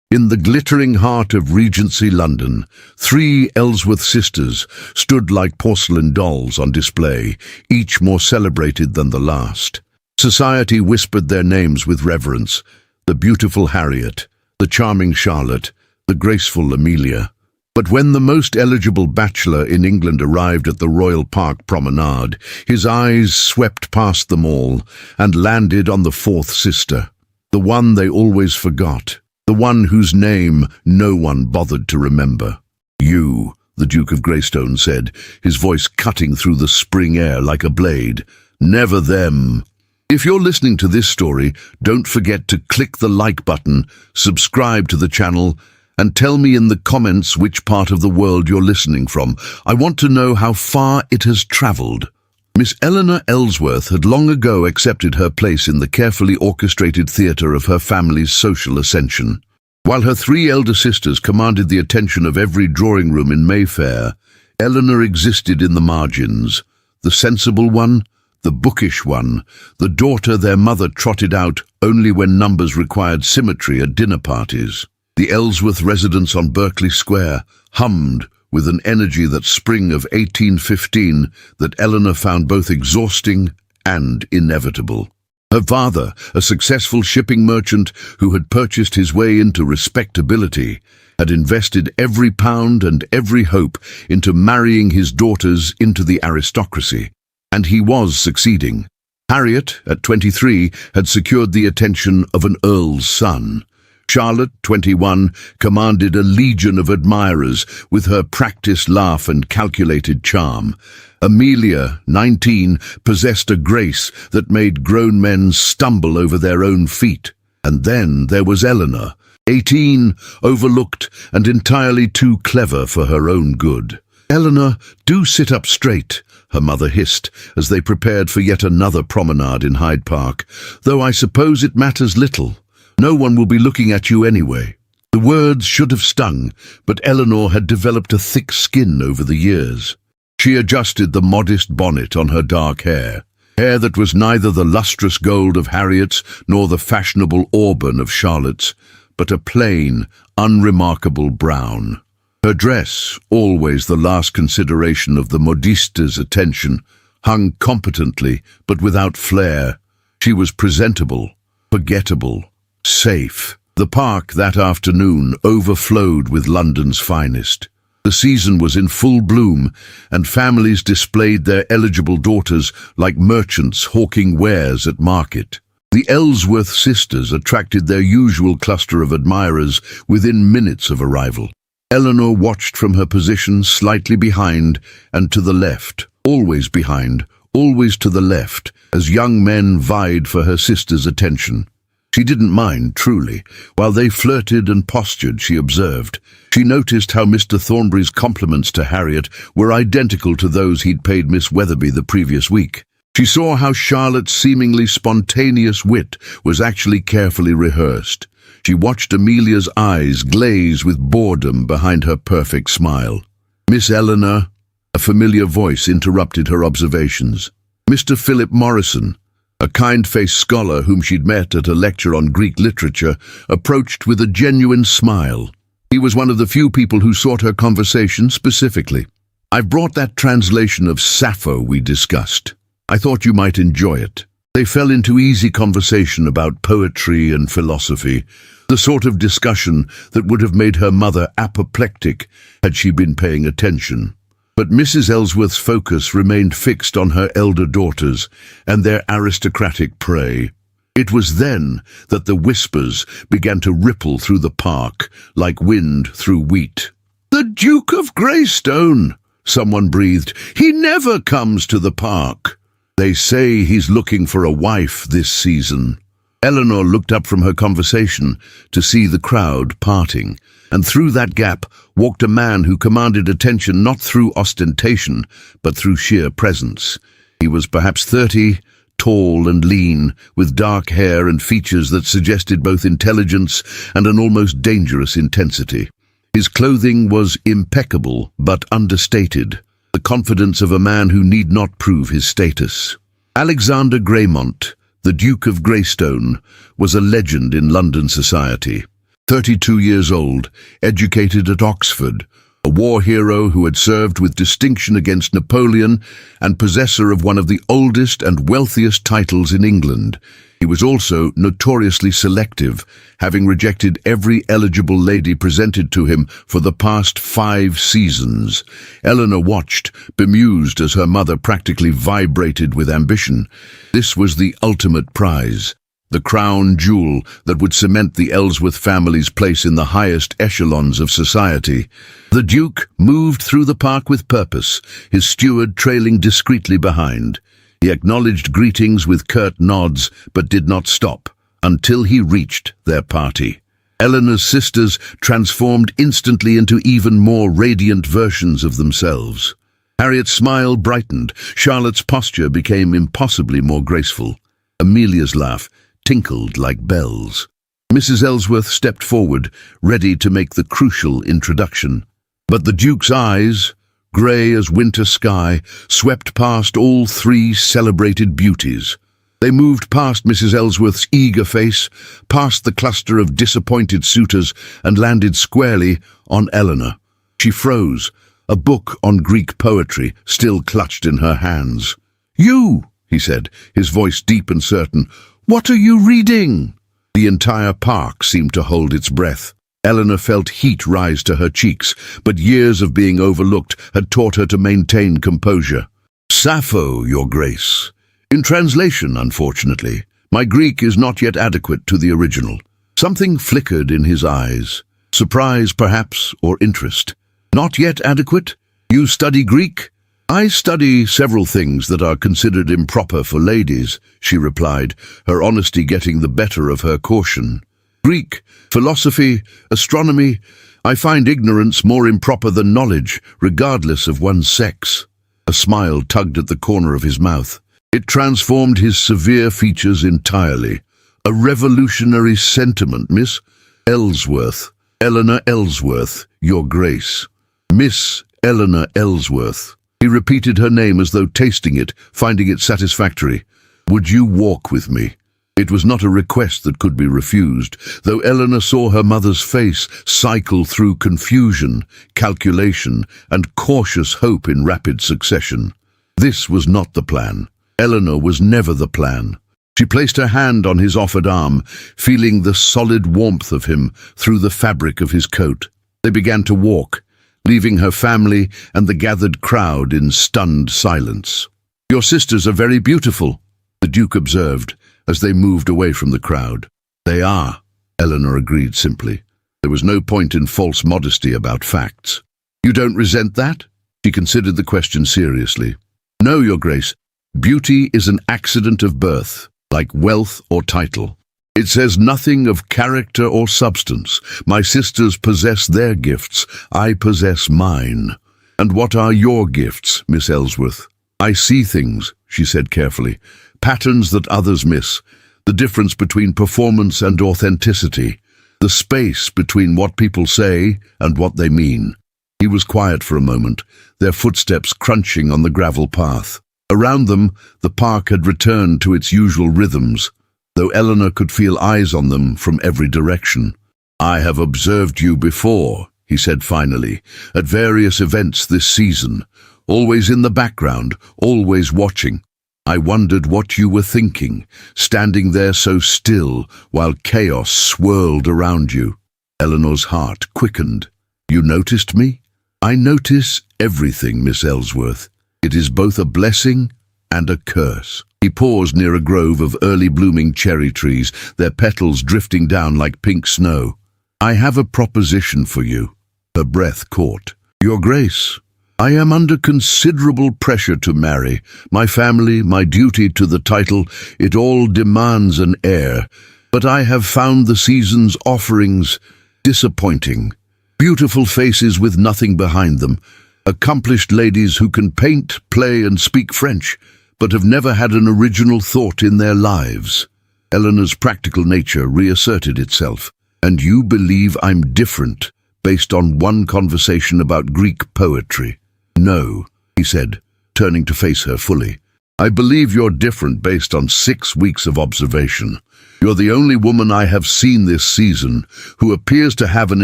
In the glittering heart of Regency London, three Ellsworth sisters stood like porcelain dolls on display, each more celebrated than the last. Society whispered their names with reverence: the beautiful Harriet, the charming Charlotte, the graceful Amelia. But when the most eligible bachelor in England arrived at the Royal Park promenade, his eyes swept past them all and landed on the fourth sister, the one they always forgot. The one whose name no one bothered to remember. "You," the Duke of Greystone said, his voice cutting through the spring air like a blade. "Never them." If you're listening to this story, don't forget to click the like button, subscribe to the channel, and tell me in the comments which part of the world you're listening from. I want to know how far it has traveled. Miss Eleanor Ellsworth had long ago accepted her place in the carefully orchestrated theatre of her family's social ascension. While her three elder sisters commanded the attention of every drawing room in Mayfair, Eleanor existed in the margins. The sensible one, the bookish one, the daughter their mother trotted out only when numbers required symmetry at dinner parties. The Ellsworth residence on Berkeley Square hummed with an energy that spring of 1815 that Eleanor found both exhausting and inevitable. Her father, a successful shipping merchant who had purchased his way into respectability, had invested every pound and every hope into marrying his daughters into the aristocracy, and he was succeeding. Harriet, at 23, had secured the attention of an earl's son. Charlotte, 21, commanded a legion of admirers with her practiced laugh and calculated charm. Amelia, 19, possessed a grace that made grown men stumble over their own feet. And then there was Eleanor, 18, overlooked and entirely too clever for her own good. "Eleanor, do sit up straight," her mother hissed as they prepared for yet another promenade in Hyde Park, "though I suppose it matters little. No one will be looking at you anyway." The words should have stung, but Eleanor had developed a thick skin over the years. She adjusted the modest bonnet on her dark hair that was neither the lustrous gold of Harriet's nor the fashionable auburn of Charlotte's, but a plain, unremarkable brown. Her dress, always the last consideration of the modiste's attention, hung competently but without flair. She was presentable, forgettable, safe. The park that afternoon overflowed with London's finest. The season was in full bloom, and families displayed their eligible daughters like merchants hawking wares at market. The Ellsworth sisters attracted their usual cluster of admirers within minutes of arrival. Eleanor watched from her position slightly behind and to the left, always behind, always to the left, as young men vied for her sister's attention. She didn't mind, truly. While they flirted and postured, she observed. She noticed how Mr. Thornbury's compliments to Harriet were identical to those he'd paid Miss Weatherby the previous week. She saw how Charlotte's seemingly spontaneous wit was actually carefully rehearsed. She watched Amelia's eyes glaze with boredom behind her perfect smile. "Miss Eleanor," a familiar voice interrupted her observations. "Mr. Philip Morrison," a kind-faced scholar whom she'd met at a lecture on Greek literature, approached with a genuine smile. He was one of the few people who sought her conversation specifically. "I've brought that translation of Sappho we discussed. I thought you might enjoy it." They fell into easy conversation about poetry and philosophy, the sort of discussion that would have made her mother apoplectic had she been paying attention. But Mrs. Ellsworth's focus remained fixed on her elder daughters and their aristocratic prey. It was then that the whispers began to ripple through the park like wind through wheat. "The Duke of Greystone," someone breathed. "He never comes to the park. They say he's looking for a wife this season." Eleanor looked up from her conversation to see the crowd parting, and through that gap walked a man who commanded attention not through ostentation, but through sheer presence. He was perhaps 30, tall and lean, with dark hair and features that suggested both intelligence and an almost dangerous intensity. His clothing was impeccable but understated, the confidence of a man who need not prove his status. Alexander Greymont, the Duke of Greystone, was a legend in London society. 32 years old, educated at Oxford, a war hero who had served with distinction against Napoleon and possessor of one of the oldest and wealthiest titles in England. He was also notoriously selective, having rejected every eligible lady presented to him for the past 5 seasons. Eleanor watched, bemused as her mother practically vibrated with ambition. This was the ultimate prize, the crown jewel that would cement the Ellsworth family's place in the highest echelons of society. The Duke moved through the park with purpose, his steward trailing discreetly behind. He acknowledged greetings with curt nods, but did not stop until he reached their party. Eleanor's sisters transformed instantly into even more radiant versions of themselves. Harriet's smile brightened, Charlotte's posture became impossibly more graceful. Amelia's laugh tinkled like bells. Mrs. Ellsworth stepped forward, ready to make the crucial introduction. But the Duke's eyes, grey as winter sky, swept past all 3 celebrated beauties. They moved past Mrs. Ellsworth's eager face, past the cluster of disappointed suitors, and landed squarely on Eleanor. She froze, a book on Greek poetry still clutched in her hands. "You," he said, his voice deep and certain, "what are you reading?" The entire park seemed to hold its breath. Eleanor felt heat rise to her cheeks, but years of being overlooked had taught her to maintain composure. "Sappho, Your Grace. In translation, unfortunately. My Greek is not yet adequate to the original." Something flickered in his eyes. Surprise, perhaps, or interest. "Not yet adequate? You study Greek?" "I study several things that are considered improper for ladies," she replied, her honesty getting the better of her caution. "Greek, philosophy, astronomy. I find ignorance more improper than knowledge, regardless of one's sex." A smile tugged at the corner of his mouth. It transformed his severe features entirely. "A revolutionary sentiment, Miss Ellsworth. Eleanor Ellsworth, Your Grace." "Miss Eleanor Ellsworth." He repeated her name as though tasting it, finding it satisfactory. "Would you walk with me?" It was not a request that could be refused, though Eleanor saw her mother's face cycle through confusion, calculation, and cautious hope in rapid succession. This was not the plan. Eleanor was never the plan. She placed her hand on his offered arm, feeling the solid warmth of him through the fabric of his coat. They began to walk, leaving her family and the gathered crowd in stunned silence. "Your sisters are very beautiful," the Duke observed as they moved away from the crowd. "They are," Eleanor agreed simply. There was no point in false modesty about facts. "You don't resent that?" She considered the question seriously. "No, Your Grace. Beauty is an accident of birth, like wealth or title. It says nothing of character or substance. My sisters possess their gifts. I possess mine. And what are your gifts, Miss Ellsworth?" "I see things," she said carefully, "patterns that others miss, the difference between performance and authenticity, the space between what people say and what they mean." He was quiet for a moment, their footsteps crunching on the gravel path. Around them, the park had returned to its usual rhythms, though Eleanor could feel eyes on them from every direction. "I have observed you before," he said finally, "at various events this season, always in the background, always watching. I wondered what you were thinking, standing there so still while chaos swirled around you." Eleanor's heart quickened. "You noticed me?" "I notice everything, Miss Ellsworth. It is both a blessing and a curse." He paused near a grove of early-blooming cherry trees, their petals drifting down like pink snow. "I have a proposition for you." Her breath caught. "Your Grace, I am under considerable pressure to marry. My family, my duty to the title, it all demands an heir. But I have found the season's offerings disappointing. Beautiful faces with nothing behind them. Accomplished ladies who can paint, play, and speak French, but have never had an original thought in their lives." Eleanor's practical nature reasserted itself. "And you believe I'm different, based on one conversation about Greek poetry?" "No," he said, turning to face her fully. I believe you're different based on 6 weeks of observation. You're the only woman I have seen this season who appears to have an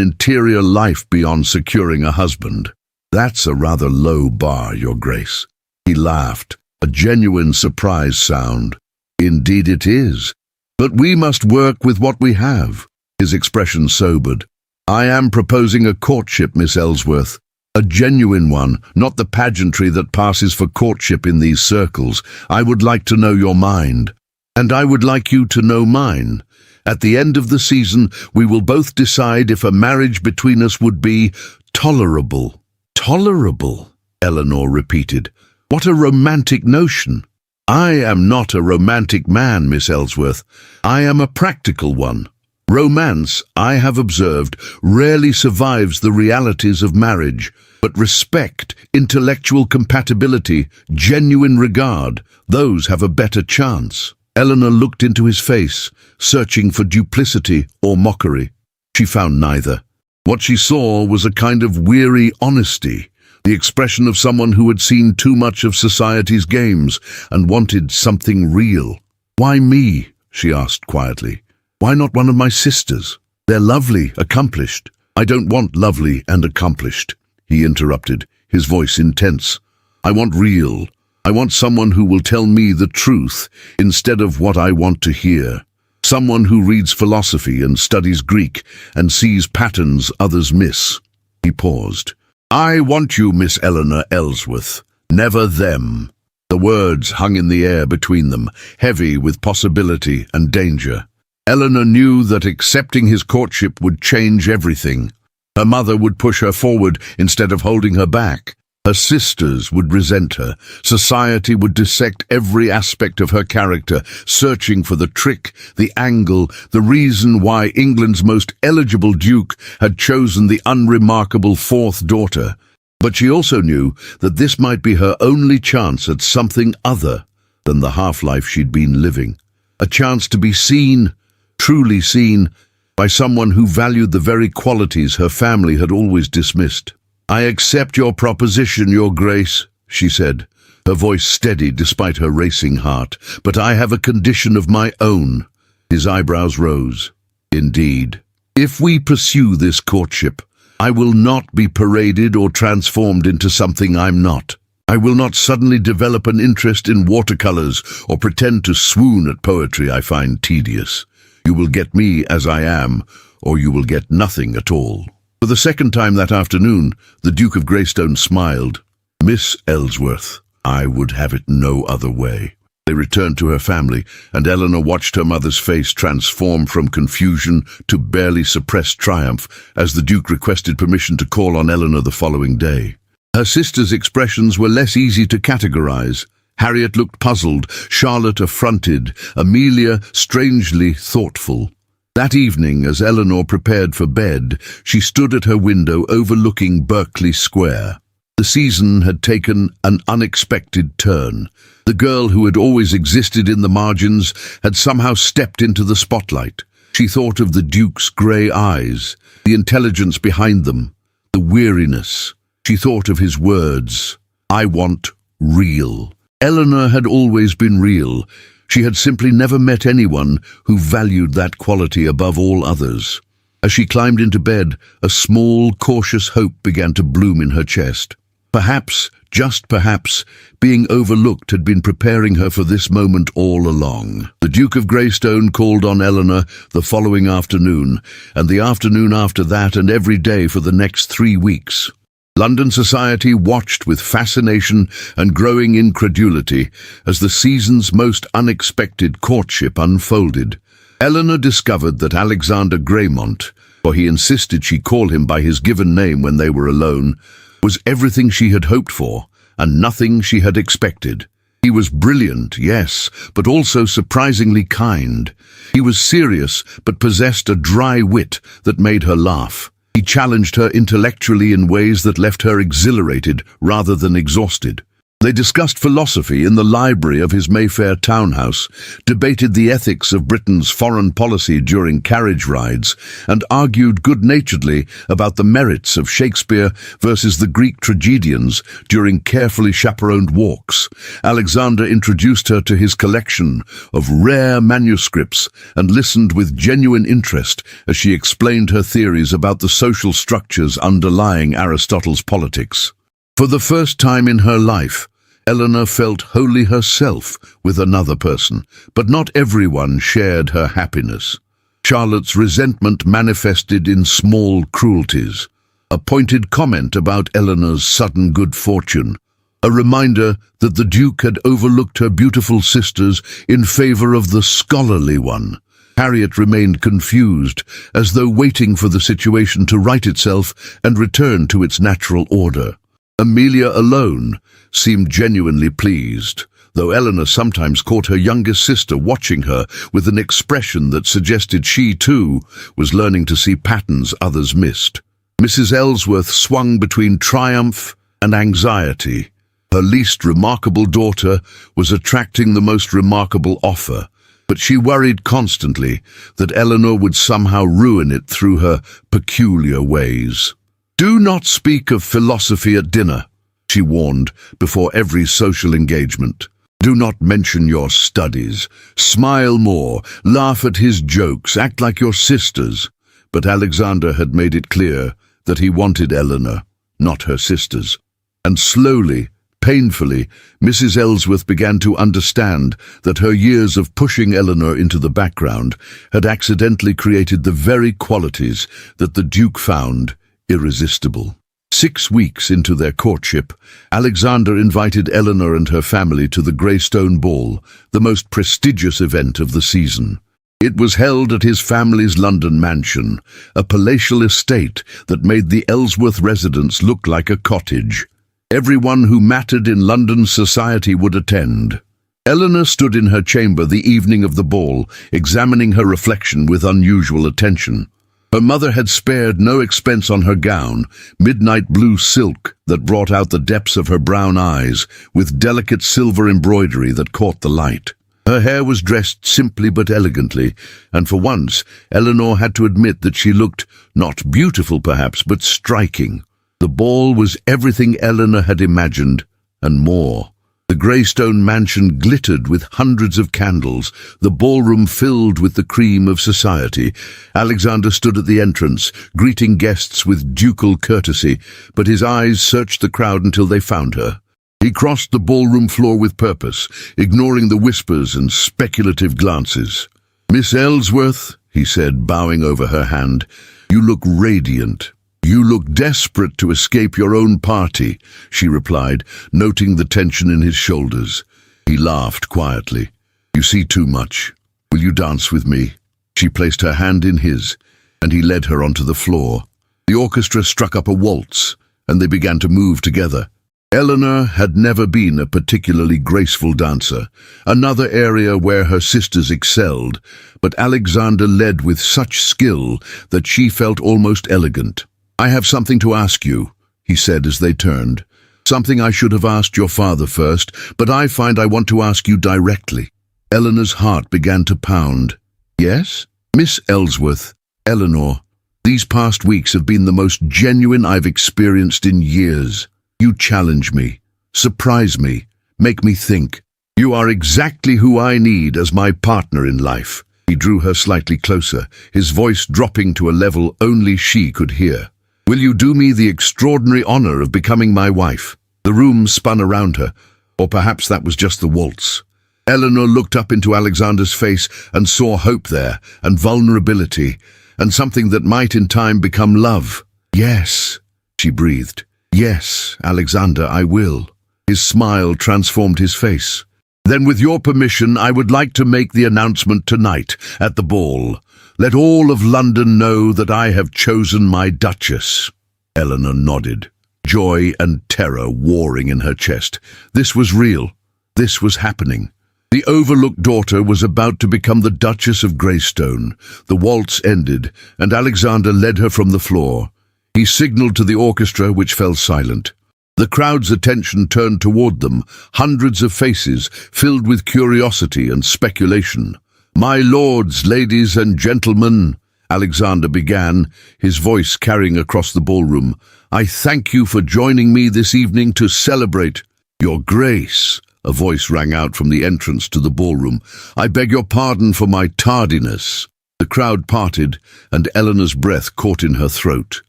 interior life beyond securing a husband. That's a rather low bar, Your Grace. He laughed, a genuine surprise sound. Indeed it is. But we must work with what we have. His expression sobered. I am proposing a courtship, Miss Ellsworth. A genuine one, not the pageantry that passes for courtship in these circles. I would like to know your mind. And I would like you to know mine. At the end of the season, we will both decide if a marriage between us would be tolerable. Tolerable, Eleanor repeated. What a romantic notion. I am not a romantic man, Miss Ellsworth. I am a practical one. Romance, I have observed, rarely survives the realities of marriage, but respect, intellectual compatibility, genuine regard, those have a better chance. Eleanor looked into his face, searching for duplicity or mockery. She found neither. What she saw was a kind of weary honesty, the expression of someone who had seen too much of society's games and wanted something real. Why me? She asked quietly. Why not one of my sisters? They're lovely, accomplished. I don't want lovely and accomplished, he interrupted, his voice intense. I want real. I want someone who will tell me the truth instead of what I want to hear. Someone who reads philosophy and studies Greek and sees patterns others miss. He paused. I want you, Miss Eleanor Ellsworth, never them. The words hung in the air between them, heavy with possibility and danger. Eleanor knew that accepting his courtship would change everything. Her mother would push her forward instead of holding her back. Her sisters would resent her. Society would dissect every aspect of her character, searching for the trick, the angle, the reason why England's most eligible duke had chosen the unremarkable fourth daughter. But she also knew that this might be her only chance at something other than the half-life she'd been living. A chance to be seen, truly seen, by someone who valued the very qualities her family had always dismissed. I accept your proposition, Your Grace, she said, her voice steady despite her racing heart, but I have a condition of my own. His eyebrows rose. Indeed. If we pursue this courtship, I will not be paraded or transformed into something I'm not. I will not suddenly develop an interest in watercolors or pretend to swoon at poetry I find tedious. You will get me as I am, or you will get nothing at all. For the second time that afternoon, the Duke of Greystone smiled. Miss Ellsworth, I would have it no other way. They returned to her family, and Eleanor watched her mother's face transform from confusion to barely suppressed triumph as the Duke requested permission to call on Eleanor the following day. Her sister's expressions were less easy to categorize. Harriet looked puzzled, Charlotte affronted, Amelia strangely thoughtful. That evening, as Eleanor prepared for bed, she stood at her window overlooking Berkeley Square. The season had taken an unexpected turn. The girl who had always existed in the margins had somehow stepped into the spotlight. She thought of the Duke's grey eyes, the intelligence behind them, the weariness. She thought of his words, I want real. Eleanor had always been real. She had simply never met anyone who valued that quality above all others. As she climbed into bed, a small, cautious hope began to bloom in her chest. Perhaps, just perhaps, being overlooked had been preparing her for this moment all along. The Duke of Greystone called on Eleanor the following afternoon, and the afternoon after that, and every day for the next 3 weeks. London society watched with fascination and growing incredulity as the season's most unexpected courtship unfolded. Eleanor discovered that Alexander Greymont, for he insisted she call him by his given name when they were alone, was everything she had hoped for and nothing she had expected. He was brilliant, yes, but also surprisingly kind. He was serious, but possessed a dry wit that made her laugh. He challenged her intellectually in ways that left her exhilarated rather than exhausted. They discussed philosophy in the library of his Mayfair townhouse, debated the ethics of Britain's foreign policy during carriage rides, and argued good-naturedly about the merits of Shakespeare versus the Greek tragedians during carefully chaperoned walks. Alexander introduced her to his collection of rare manuscripts and listened with genuine interest as she explained her theories about the social structures underlying Aristotle's politics. For the first time in her life, Eleanor felt wholly herself with another person, but not everyone shared her happiness. Charlotte's resentment manifested in small cruelties, a pointed comment about Eleanor's sudden good fortune, a reminder that the Duke had overlooked her beautiful sisters in favor of the scholarly one. Harriet remained confused, as though waiting for the situation to right itself and return to its natural order. Amelia alone seemed genuinely pleased, though Eleanor sometimes caught her youngest sister watching her with an expression that suggested she, too, was learning to see patterns others missed. Mrs. Ellsworth swung between triumph and anxiety. Her least remarkable daughter was attracting the most remarkable offer, but she worried constantly that Eleanor would somehow ruin it through her peculiar ways. "Do not speak of philosophy at dinner," she warned before every social engagement. "Do not mention your studies. Smile more, laugh at his jokes, act like your sisters." But Alexander had made it clear that he wanted Eleanor, not her sisters. And slowly, painfully, Mrs. Ellsworth began to understand that her years of pushing Eleanor into the background had accidentally created the very qualities that the Duke found irresistible. 6 weeks into their courtship, Alexander invited Eleanor and her family to the Greystone Ball, the most prestigious event of the season. It was held at his family's London mansion, a palatial estate that made the Ellsworth residence look like a cottage. Everyone who mattered in London society would attend. Eleanor stood in her chamber the evening of the ball, examining her reflection with unusual attention. Her mother had spared no expense on her gown, midnight blue silk that brought out the depths of her brown eyes, with delicate silver embroidery that caught the light. Her hair was dressed simply but elegantly, and for once Eleanor had to admit that she looked not beautiful perhaps, but striking. The ball was everything Eleanor had imagined, and more. The Greystone mansion glittered with hundreds of candles, the ballroom filled with the cream of society. Alexander stood at the entrance, greeting guests with ducal courtesy, but his eyes searched the crowd until they found her. He crossed the ballroom floor with purpose, ignoring the whispers and speculative glances. "Miss Ellsworth," he said, bowing over her hand, "you look radiant." "You look desperate to escape your own party," she replied, noting the tension in his shoulders. He laughed quietly. "You see too much. Will you dance with me?" She placed her hand in his, and he led her onto the floor. The orchestra struck up a waltz, and they began to move together. Eleanor had never been a particularly graceful dancer, another area where her sisters excelled, but Alexander led with such skill that she felt almost elegant. "I have something to ask you," he said as they turned. "Something I should have asked your father first, but I find I want to ask you directly." Eleanor's heart began to pound. "Yes?" "Miss Ellsworth, Eleanor, these past weeks have been the most genuine I've experienced in years. You challenge me, surprise me, make me think. You are exactly who I need as my partner in life." He drew her slightly closer, his voice dropping to a level only she could hear. "Will you do me the extraordinary honor of becoming my wife?" The room spun around her, or perhaps that was just the waltz. Eleanor looked up into Alexander's face and saw hope there, and vulnerability, and something that might in time become love. "Yes," she breathed. "Yes, Alexander, I will." His smile transformed his face. "Then with your permission, I would like to make the announcement tonight at the ball. Let all of London know that I have chosen my Duchess." Eleanor nodded, joy and terror warring in her chest. This was real. This was happening. The overlooked daughter was about to become the Duchess of Greystone. The waltz ended, and Alexander led her from the floor. He signaled to the orchestra, which fell silent. The crowd's attention turned toward them, hundreds of faces filled with curiosity and speculation. "My lords, ladies and gentlemen," Alexander began, his voice carrying across the ballroom, "I thank you for joining me this evening to celebrate." "Your Grace," a voice rang out from the entrance to the ballroom, "I beg your pardon for my tardiness." The crowd parted, and Eleanor's breath caught in her throat.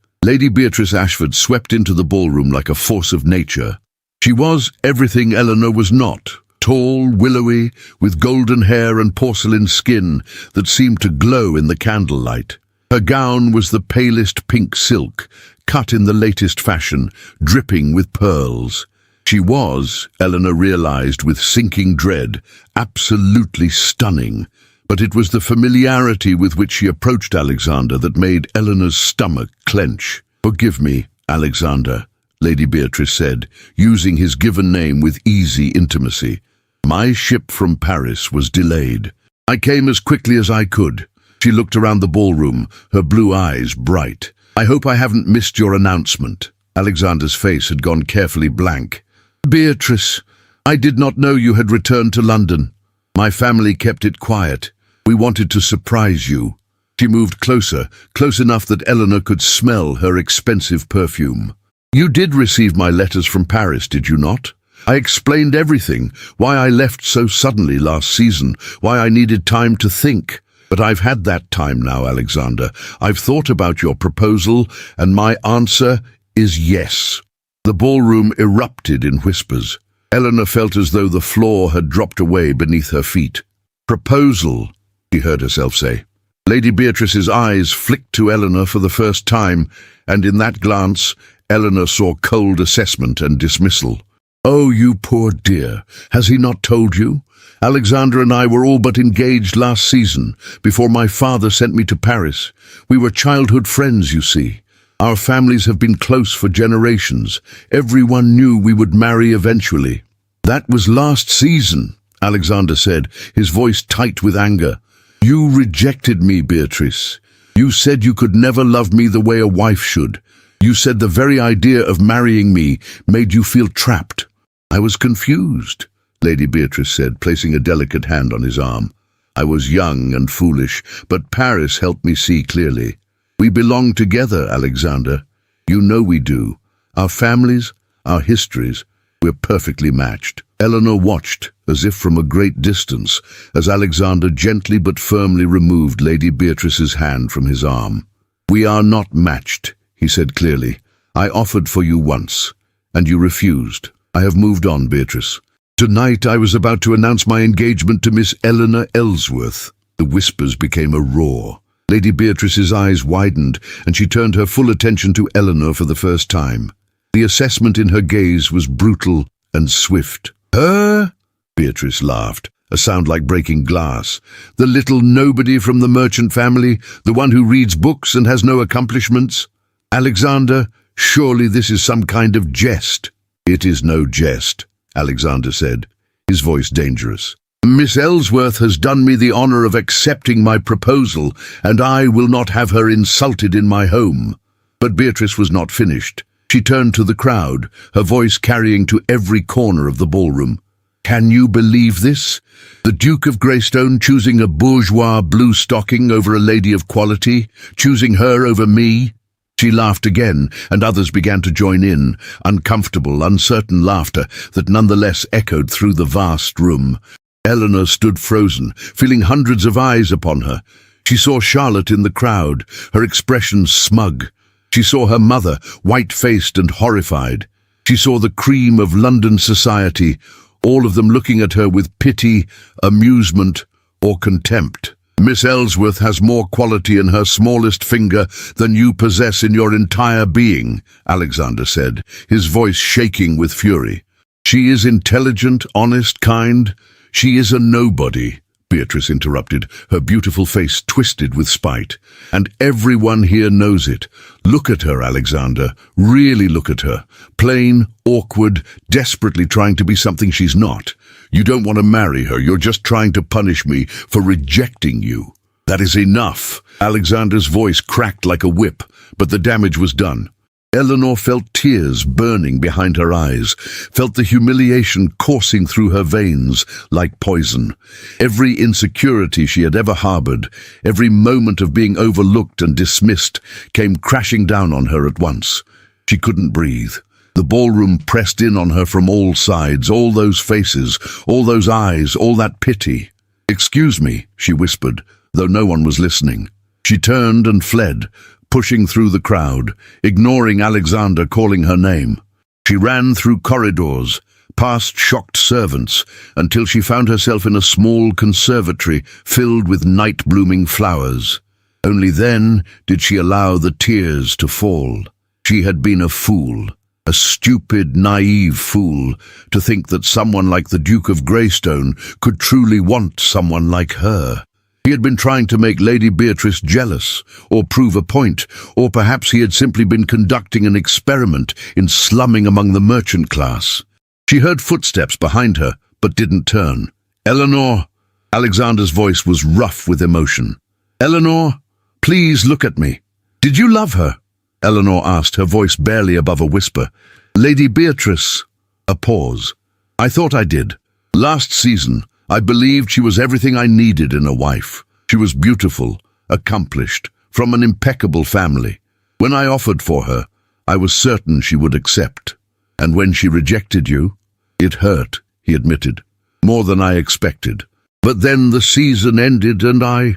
Lady Beatrice Ashford swept into the ballroom like a force of nature. She was everything Eleanor was not. Tall, willowy, with golden hair and porcelain skin that seemed to glow in the candlelight. Her gown was the palest pink silk, cut in the latest fashion, dripping with pearls. She was, Eleanor realized with sinking dread, absolutely stunning. But it was the familiarity with which she approached Alexander that made Eleanor's stomach clench. "Forgive me, Alexander," Lady Beatrice said, using his given name with easy intimacy. "My ship from Paris was delayed. I came as quickly as I could." She looked around the ballroom, her blue eyes bright. "I hope I haven't missed your announcement." Alexander's face had gone carefully blank. "Beatrice, I did not know you had returned to London. My family kept it quiet. We wanted to surprise you." She moved closer, close enough that Eleanor could smell her expensive perfume. "You did receive my letters from Paris, did you not? I explained everything, why I left so suddenly last season, why I needed time to think. But I've had that time now, Alexander. I've thought about your proposal, and my answer is yes." The ballroom erupted in whispers. Eleanor felt as though the floor had dropped away beneath her feet. "Proposal," she heard herself say. Lady Beatrice's eyes flicked to Eleanor for the first time, and in that glance, Eleanor saw cold assessment and dismissal. "Oh, you poor dear, has he not told you? Alexander and I were all but engaged last season, before my father sent me to Paris. We were childhood friends, you see. Our families have been close for generations. Everyone knew we would marry eventually." "That was last season," Alexander said, his voice tight with anger. "You rejected me, Beatrice. You said you could never love me the way a wife should. You said the very idea of marrying me made you feel trapped." "I was confused," Lady Beatrice said, placing a delicate hand on his arm. "I was young and foolish, but Paris helped me see clearly. We belong together, Alexander. You know we do. Our families, our histories, we're perfectly matched." Eleanor watched, as if from a great distance, as Alexander gently but firmly removed Lady Beatrice's hand from his arm. "We are not matched," he said clearly. "I offered for you once, and you refused. I have moved on, Beatrice. Tonight I was about to announce my engagement to Miss Eleanor Ellsworth." The whispers became a roar. Lady Beatrice's eyes widened, and she turned her full attention to Eleanor for the first time. The assessment in her gaze was brutal and swift. "Her?" Beatrice laughed, a sound like breaking glass. "The little nobody from the merchant family, the one who reads books and has no accomplishments? Alexander, surely this is some kind of jest." "It is no jest," Alexander said, his voice dangerous. "Miss Ellsworth has done me the honor of accepting my proposal, and I will not have her insulted in my home." But Beatrice was not finished. She turned to the crowd, her voice carrying to every corner of the ballroom. "Can you believe this? The Duke of Greystone choosing a bourgeois blue stocking over a lady of quality, choosing her over me?" She laughed again, and others began to join in, uncomfortable, uncertain laughter that nonetheless echoed through the vast room. Eleanor stood frozen, feeling hundreds of eyes upon her. She saw Charlotte in the crowd, her expression smug. She saw her mother, white-faced and horrified. She saw the cream of London society, all of them looking at her with pity, amusement, or contempt. "Miss Ellsworth has more quality in her smallest finger than you possess in your entire being," Alexander said, his voice shaking with fury. "She is intelligent, honest, kind. She is a nobody," Beatrice interrupted, her beautiful face twisted with spite. "And everyone here knows it. Look at her, Alexander. Really look at her. Plain, awkward, desperately trying to be something she's not. You don't want to marry her. You're just trying to punish me for rejecting you." "That is enough." Alexander's voice cracked like a whip, but the damage was done. Eleanor felt tears burning behind her eyes, felt the humiliation coursing through her veins like poison. Every insecurity she had ever harbored, every moment of being overlooked and dismissed, came crashing down on her at once. She couldn't breathe. The ballroom pressed in on her from all sides, all those faces, all those eyes, all that pity. "Excuse me," she whispered, though no one was listening. She turned and fled, pushing through the crowd, ignoring Alexander calling her name. She ran through corridors, past shocked servants, until she found herself in a small conservatory filled with night-blooming flowers. Only then did she allow the tears to fall. She had been a fool, a stupid, naive fool, to think that someone like the Duke of Greystone could truly want someone like her. He had been trying to make Lady Beatrice jealous, or prove a point, or perhaps he had simply been conducting an experiment in slumming among the merchant class. She heard footsteps behind her, but didn't turn. "Eleanor!" Alexander's voice was rough with emotion. "Eleanor, please look at me." "Did you love her?" Eleanor asked, her voice barely above a whisper. "Lady Beatrice." A pause. "I thought I did. Last season, I believed she was everything I needed in a wife. She was beautiful, accomplished, from an impeccable family. When I offered for her, I was certain she would accept. And when she rejected you, it hurt," he admitted, "more than I expected. But then the season ended and I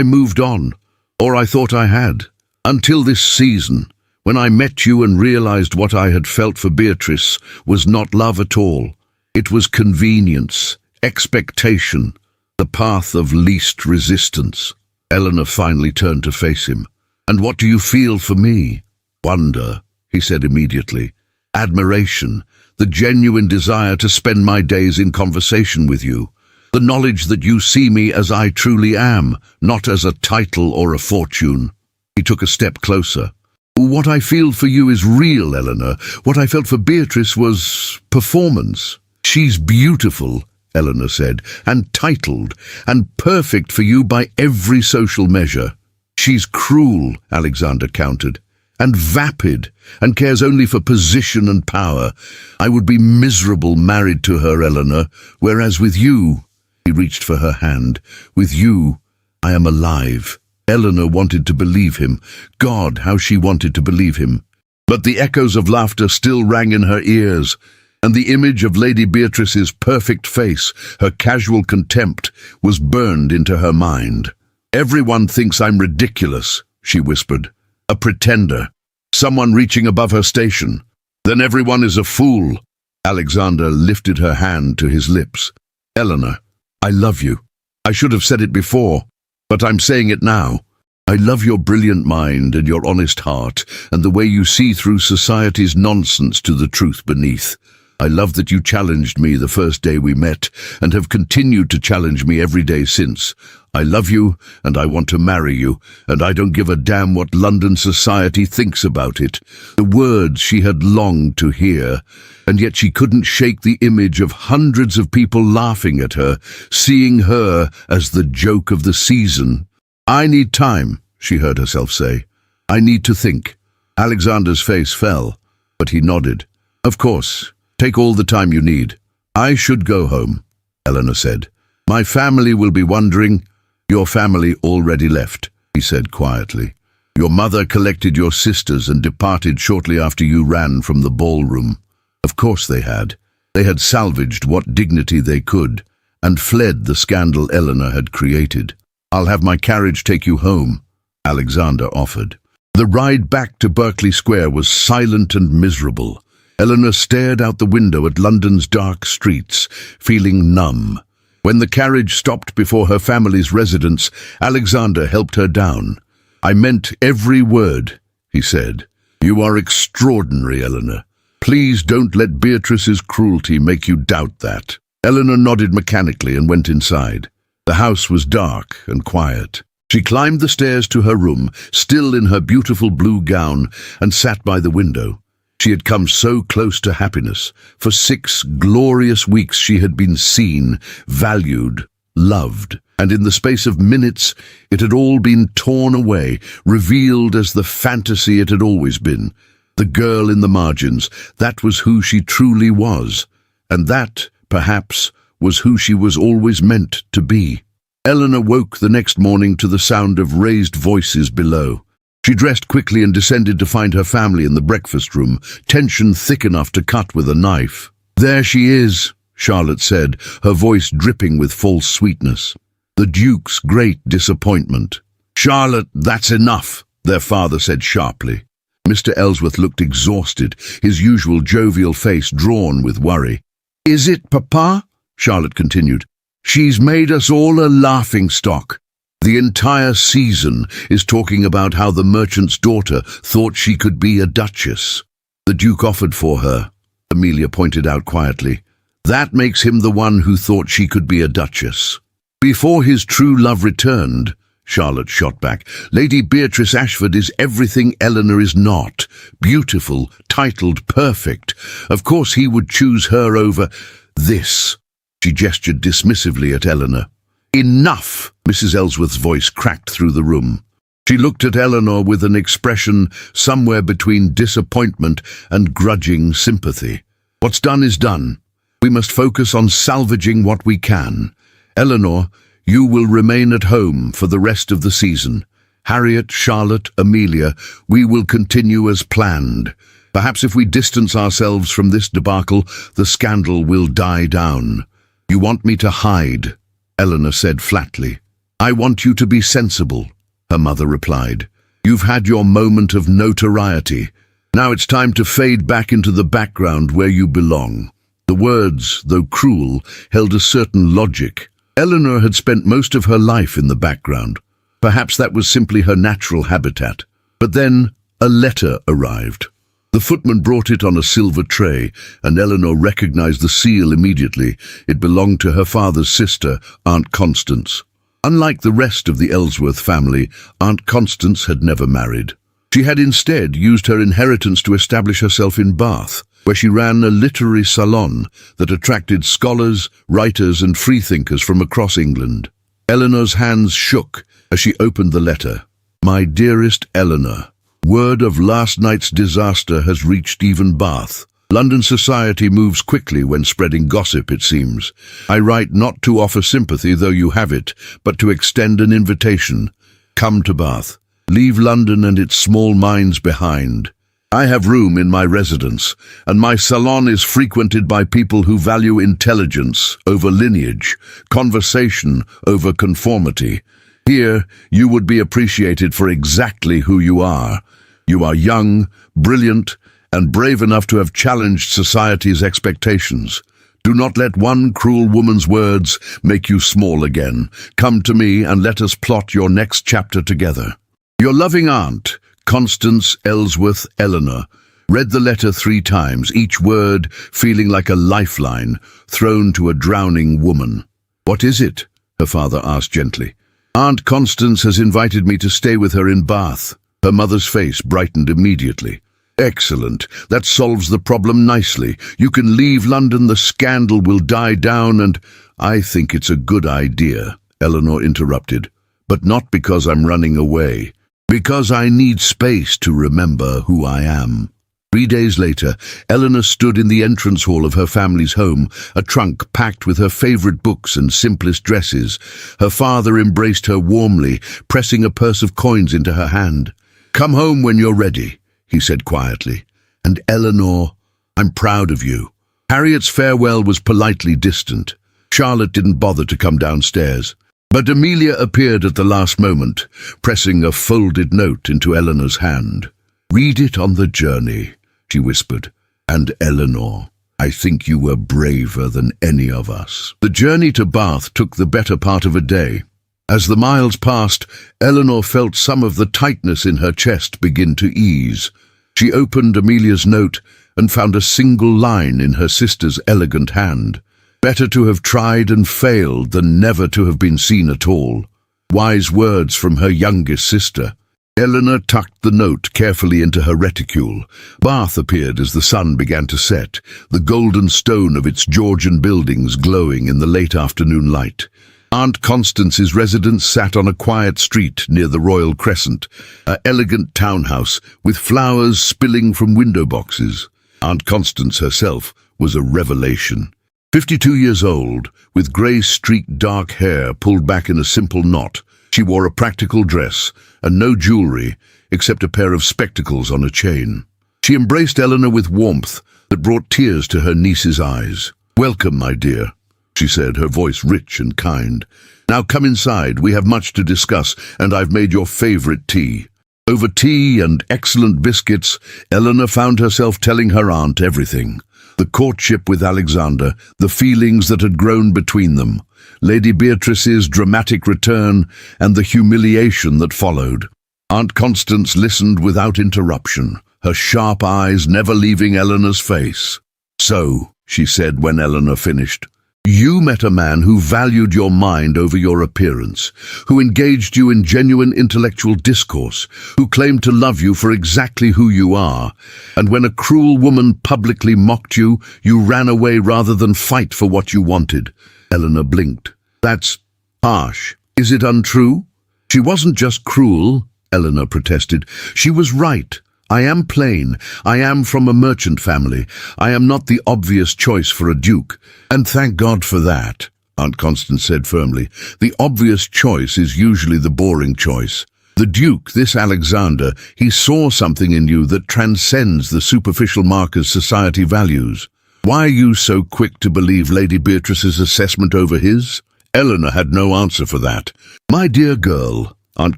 moved on, or I thought I had. Until this season, when I met you and realized what I had felt for Beatrice was not love at all. It was convenience, expectation, the path of least resistance." Eleanor finally turned to face him. "And what do you feel for me?" "Wonder," he said immediately. "Admiration, the genuine desire to spend my days in conversation with you. The knowledge that you see me as I truly am, not as a title or a fortune." He took a step closer. "What I feel for you is real, Eleanor. What I felt for Beatrice was performance. She's beautiful," Eleanor said, "and titled, and perfect for you by every social measure." "She's cruel," Alexander countered, "and vapid, and cares only for position and power. I would be miserable married to her, Eleanor, whereas with you," he reached for her hand, "with you, I am alive." Eleanor wanted to believe him. God, how she wanted to believe him. But the echoes of laughter still rang in her ears, and the image of Lady Beatrice's perfect face, her casual contempt, was burned into her mind. "Everyone thinks I'm ridiculous," she whispered. "A pretender. Someone reaching above her station. Then everyone is a fool." Alexander lifted her hand to his lips. "Eleanor, I love you. I should have said it before, but I'm saying it now. I love your brilliant mind and your honest heart, and the way you see through society's nonsense to the truth beneath. I love that you challenged me the first day we met, and have continued to challenge me every day since. I love you, and I want to marry you, and I don't give a damn what London society thinks about it." The words she had longed to hear, and yet she couldn't shake the image of hundreds of people laughing at her, seeing her as the joke of the season. "I need time," she heard herself say. "I need to think." Alexander's face fell, but he nodded. "Of course. Take all the time you need. I should go home," Eleanor said. "My family will be wondering." "Your family already left," he said quietly. "Your mother collected your sisters and departed shortly after you ran from the ballroom." Of course they had. They had salvaged what dignity they could, and fled the scandal Eleanor had created. "I'll have my carriage take you home," Alexander offered. The ride back to Berkeley Square was silent and miserable. Eleanor stared out the window at London's dark streets, feeling numb. When the carriage stopped before her family's residence, Alexander helped her down. "I meant every word," he said. "You are extraordinary, Eleanor. Please don't let Beatrice's cruelty make you doubt that." Eleanor nodded mechanically and went inside. The house was dark and quiet. She climbed the stairs to her room, still in her beautiful blue gown, and sat by the window. She had come so close to happiness. For 6 glorious weeks she had been seen, valued, loved, and in the space of minutes it had all been torn away, revealed as the fantasy it had always been. The girl in the margins, that was who she truly was. And that, perhaps, was who she was always meant to be. Eleanor woke the next morning to the sound of raised voices below. She dressed quickly and descended to find her family in the breakfast room, tension thick enough to cut with a knife. "There she is," Charlotte said, her voice dripping with false sweetness. The Duke's great disappointment. "Charlotte, that's enough," their father said sharply. Mr. Ellsworth looked exhausted, his usual jovial face drawn with worry. "Is it, Papa?" Charlotte continued. "She's made us all a laughingstock. The entire season is talking about how the merchant's daughter thought she could be a duchess. The Duke offered for her," Amelia pointed out quietly. "That makes him the one who thought she could be a duchess." "Before his true love returned," Charlotte shot back, "Lady Beatrice Ashford is everything Eleanor is not. Beautiful, titled, perfect. Of course he would choose her over this." She gestured dismissively at Eleanor. "Enough!" Mrs. Ellsworth's voice cracked through the room. She looked at Eleanor with an expression somewhere between disappointment and grudging sympathy. "What's done is done. We must focus on salvaging what we can. Eleanor, you will remain at home for the rest of the season. Harriet, Charlotte, Amelia, we will continue as planned. Perhaps if we distance ourselves from this debacle, the scandal will die down." "You want me to hide," Eleanor said flatly. "I want you to be sensible," her mother replied. "You've had your moment of notoriety. Now it's time to fade back into the background where you belong." The words, though cruel, held a certain logic. Eleanor had spent most of her life in the background. Perhaps that was simply her natural habitat. But then a letter arrived. The footman brought it on a silver tray, and Eleanor recognized the seal immediately. It belonged to her father's sister, Aunt Constance. Unlike the rest of the Ellsworth family, Aunt Constance had never married. She had instead used her inheritance to establish herself in Bath, where she ran a literary salon that attracted scholars, writers and freethinkers from across England. Eleanor's hands shook as she opened the letter. "My dearest Eleanor, word of last night's disaster has reached even Bath. London society moves quickly when spreading gossip, it seems. I write not to offer sympathy, though you have it, but to extend an invitation. Come to Bath. Leave London and its small minds behind. I have room in my residence, and my salon is frequented by people who value intelligence over lineage, conversation over conformity. Here, you would be appreciated for exactly who you are. You are young, brilliant, and brave enough to have challenged society's expectations. Do not let one cruel woman's words make you small again. Come to me and let us plot your next chapter together. Your loving aunt, Constance Ellsworth Eleanor." Read the letter 3 times, each word feeling like a lifeline thrown to a drowning woman. "What is it?" her father asked gently. "Aunt Constance has invited me to stay with her in Bath." Her mother's face brightened immediately. "Excellent. That solves the problem nicely. You can leave London, the scandal will die down, and—" "I think it's a good idea," Eleanor interrupted. "But not because I'm running away. Because I need space to remember who I am." 3 days later, Eleanor stood in the entrance hall of her family's home, a trunk packed with her favorite books and simplest dresses. Her father embraced her warmly, pressing a purse of coins into her hand. "Come home when you're ready," he said quietly. "And Eleanor, I'm proud of you." Harriet's farewell was politely distant. Charlotte didn't bother to come downstairs. But Amelia appeared at the last moment, pressing a folded note into Eleanor's hand. "Read it on the journey," she whispered. "And Eleanor, I think you were braver than any of us." The journey to Bath took the better part of a day. As the miles passed, Eleanor felt some of the tightness in her chest begin to ease. She opened Amelia's note and found a single line in her sister's elegant hand. Better to have tried and failed than never to have been seen at all. Wise words from her youngest sister. Eleanor tucked the note carefully into her reticule. Bath appeared as the sun began to set, the golden stone of its Georgian buildings glowing in the late afternoon light. Aunt Constance's residence sat on a quiet street near the Royal Crescent, an elegant townhouse with flowers spilling from window boxes. Aunt Constance herself was a revelation. 52 years old, with grey-streaked dark hair pulled back in a simple knot, she wore a practical dress and no jewellery except a pair of spectacles on a chain. She embraced Eleanor with warmth that brought tears to her niece's eyes. "Welcome, my dear," she said, her voice rich and kind. "Now come inside, we have much to discuss, and I've made your favourite tea." Over tea and excellent biscuits, Eleanor found herself telling her aunt everything. The courtship with Alexander, the feelings that had grown between them, Lady Beatrice's dramatic return, and the humiliation that followed. Aunt Constance listened without interruption, her sharp eyes never leaving Eleanor's face. "So," she said when Eleanor finished, "you met a man who valued your mind over your appearance, who engaged you in genuine intellectual discourse, who claimed to love you for exactly who you are, and when a cruel woman publicly mocked you, you ran away rather than fight for what you wanted." Eleanor blinked. "That's harsh. Is it untrue?" "She wasn't just cruel," Eleanor protested. "She was right. I am plain. I am from a merchant family. I am not the obvious choice for a duke. And thank God for that," Aunt Constance said firmly. "The obvious choice is usually the boring choice. The duke, this Alexander, he saw something in you that transcends the superficial markers society values. Why are you so quick to believe Lady Beatrice's assessment over his?" Eleanor had no answer for that. "My dear girl," Aunt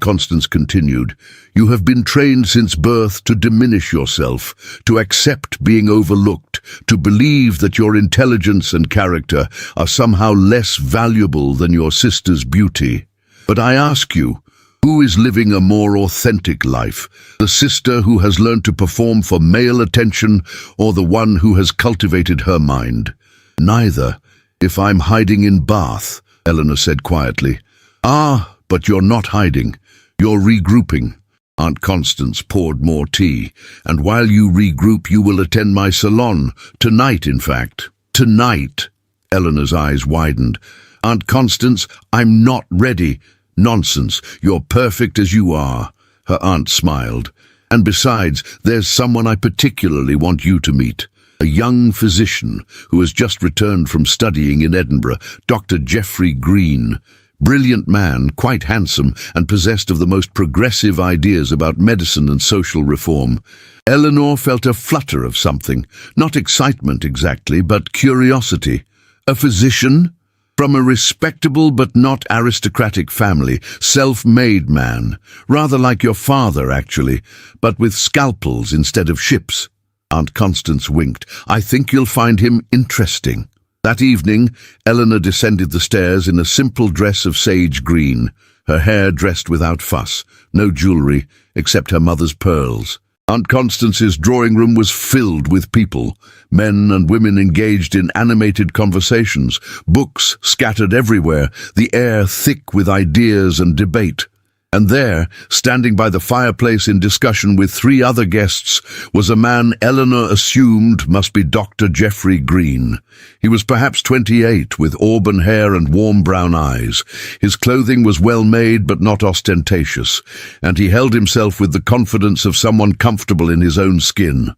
Constance continued, "you have been trained since birth to diminish yourself, to accept being overlooked, to believe that your intelligence and character are somehow less valuable than your sister's beauty. But I ask you, who is living a more authentic life, the sister who has learned to perform for male attention or the one who has cultivated her mind?" "Neither, if I'm hiding in Bath," Eleanor said quietly. "Ah, but you're not hiding. You're regrouping." Aunt Constance poured more tea. "And while you regroup, you will attend my salon. Tonight, in fact." "Tonight?" Eleanor's eyes widened. "Aunt Constance, I'm not ready." "Nonsense. You're perfect as you are." Her aunt smiled. "And besides, there's someone I particularly want you to meet. A young physician who has just returned from studying in Edinburgh, Dr. Geoffrey Green. Brilliant man, quite handsome, and possessed of the most progressive ideas about medicine and social reform." Eleanor felt a flutter of something, not excitement exactly, but curiosity. "A physician? From a respectable but not aristocratic family, self-made man, rather like your father, actually, but with scalpels instead of ships." Aunt Constance winked. "I think you'll find him interesting." That evening, Eleanor descended the stairs in a simple dress of sage green, her hair dressed without fuss, no jewellery except her mother's pearls. Aunt Constance's drawing room was filled with people, men and women engaged in animated conversations, books scattered everywhere, the air thick with ideas and debate. And there, standing by the fireplace in discussion with 3 other guests, was a man Eleanor assumed must be Dr. Geoffrey Green. He was perhaps 28, with auburn hair and warm brown eyes. His clothing was well made but not ostentatious, and he held himself with the confidence of someone comfortable in his own skin.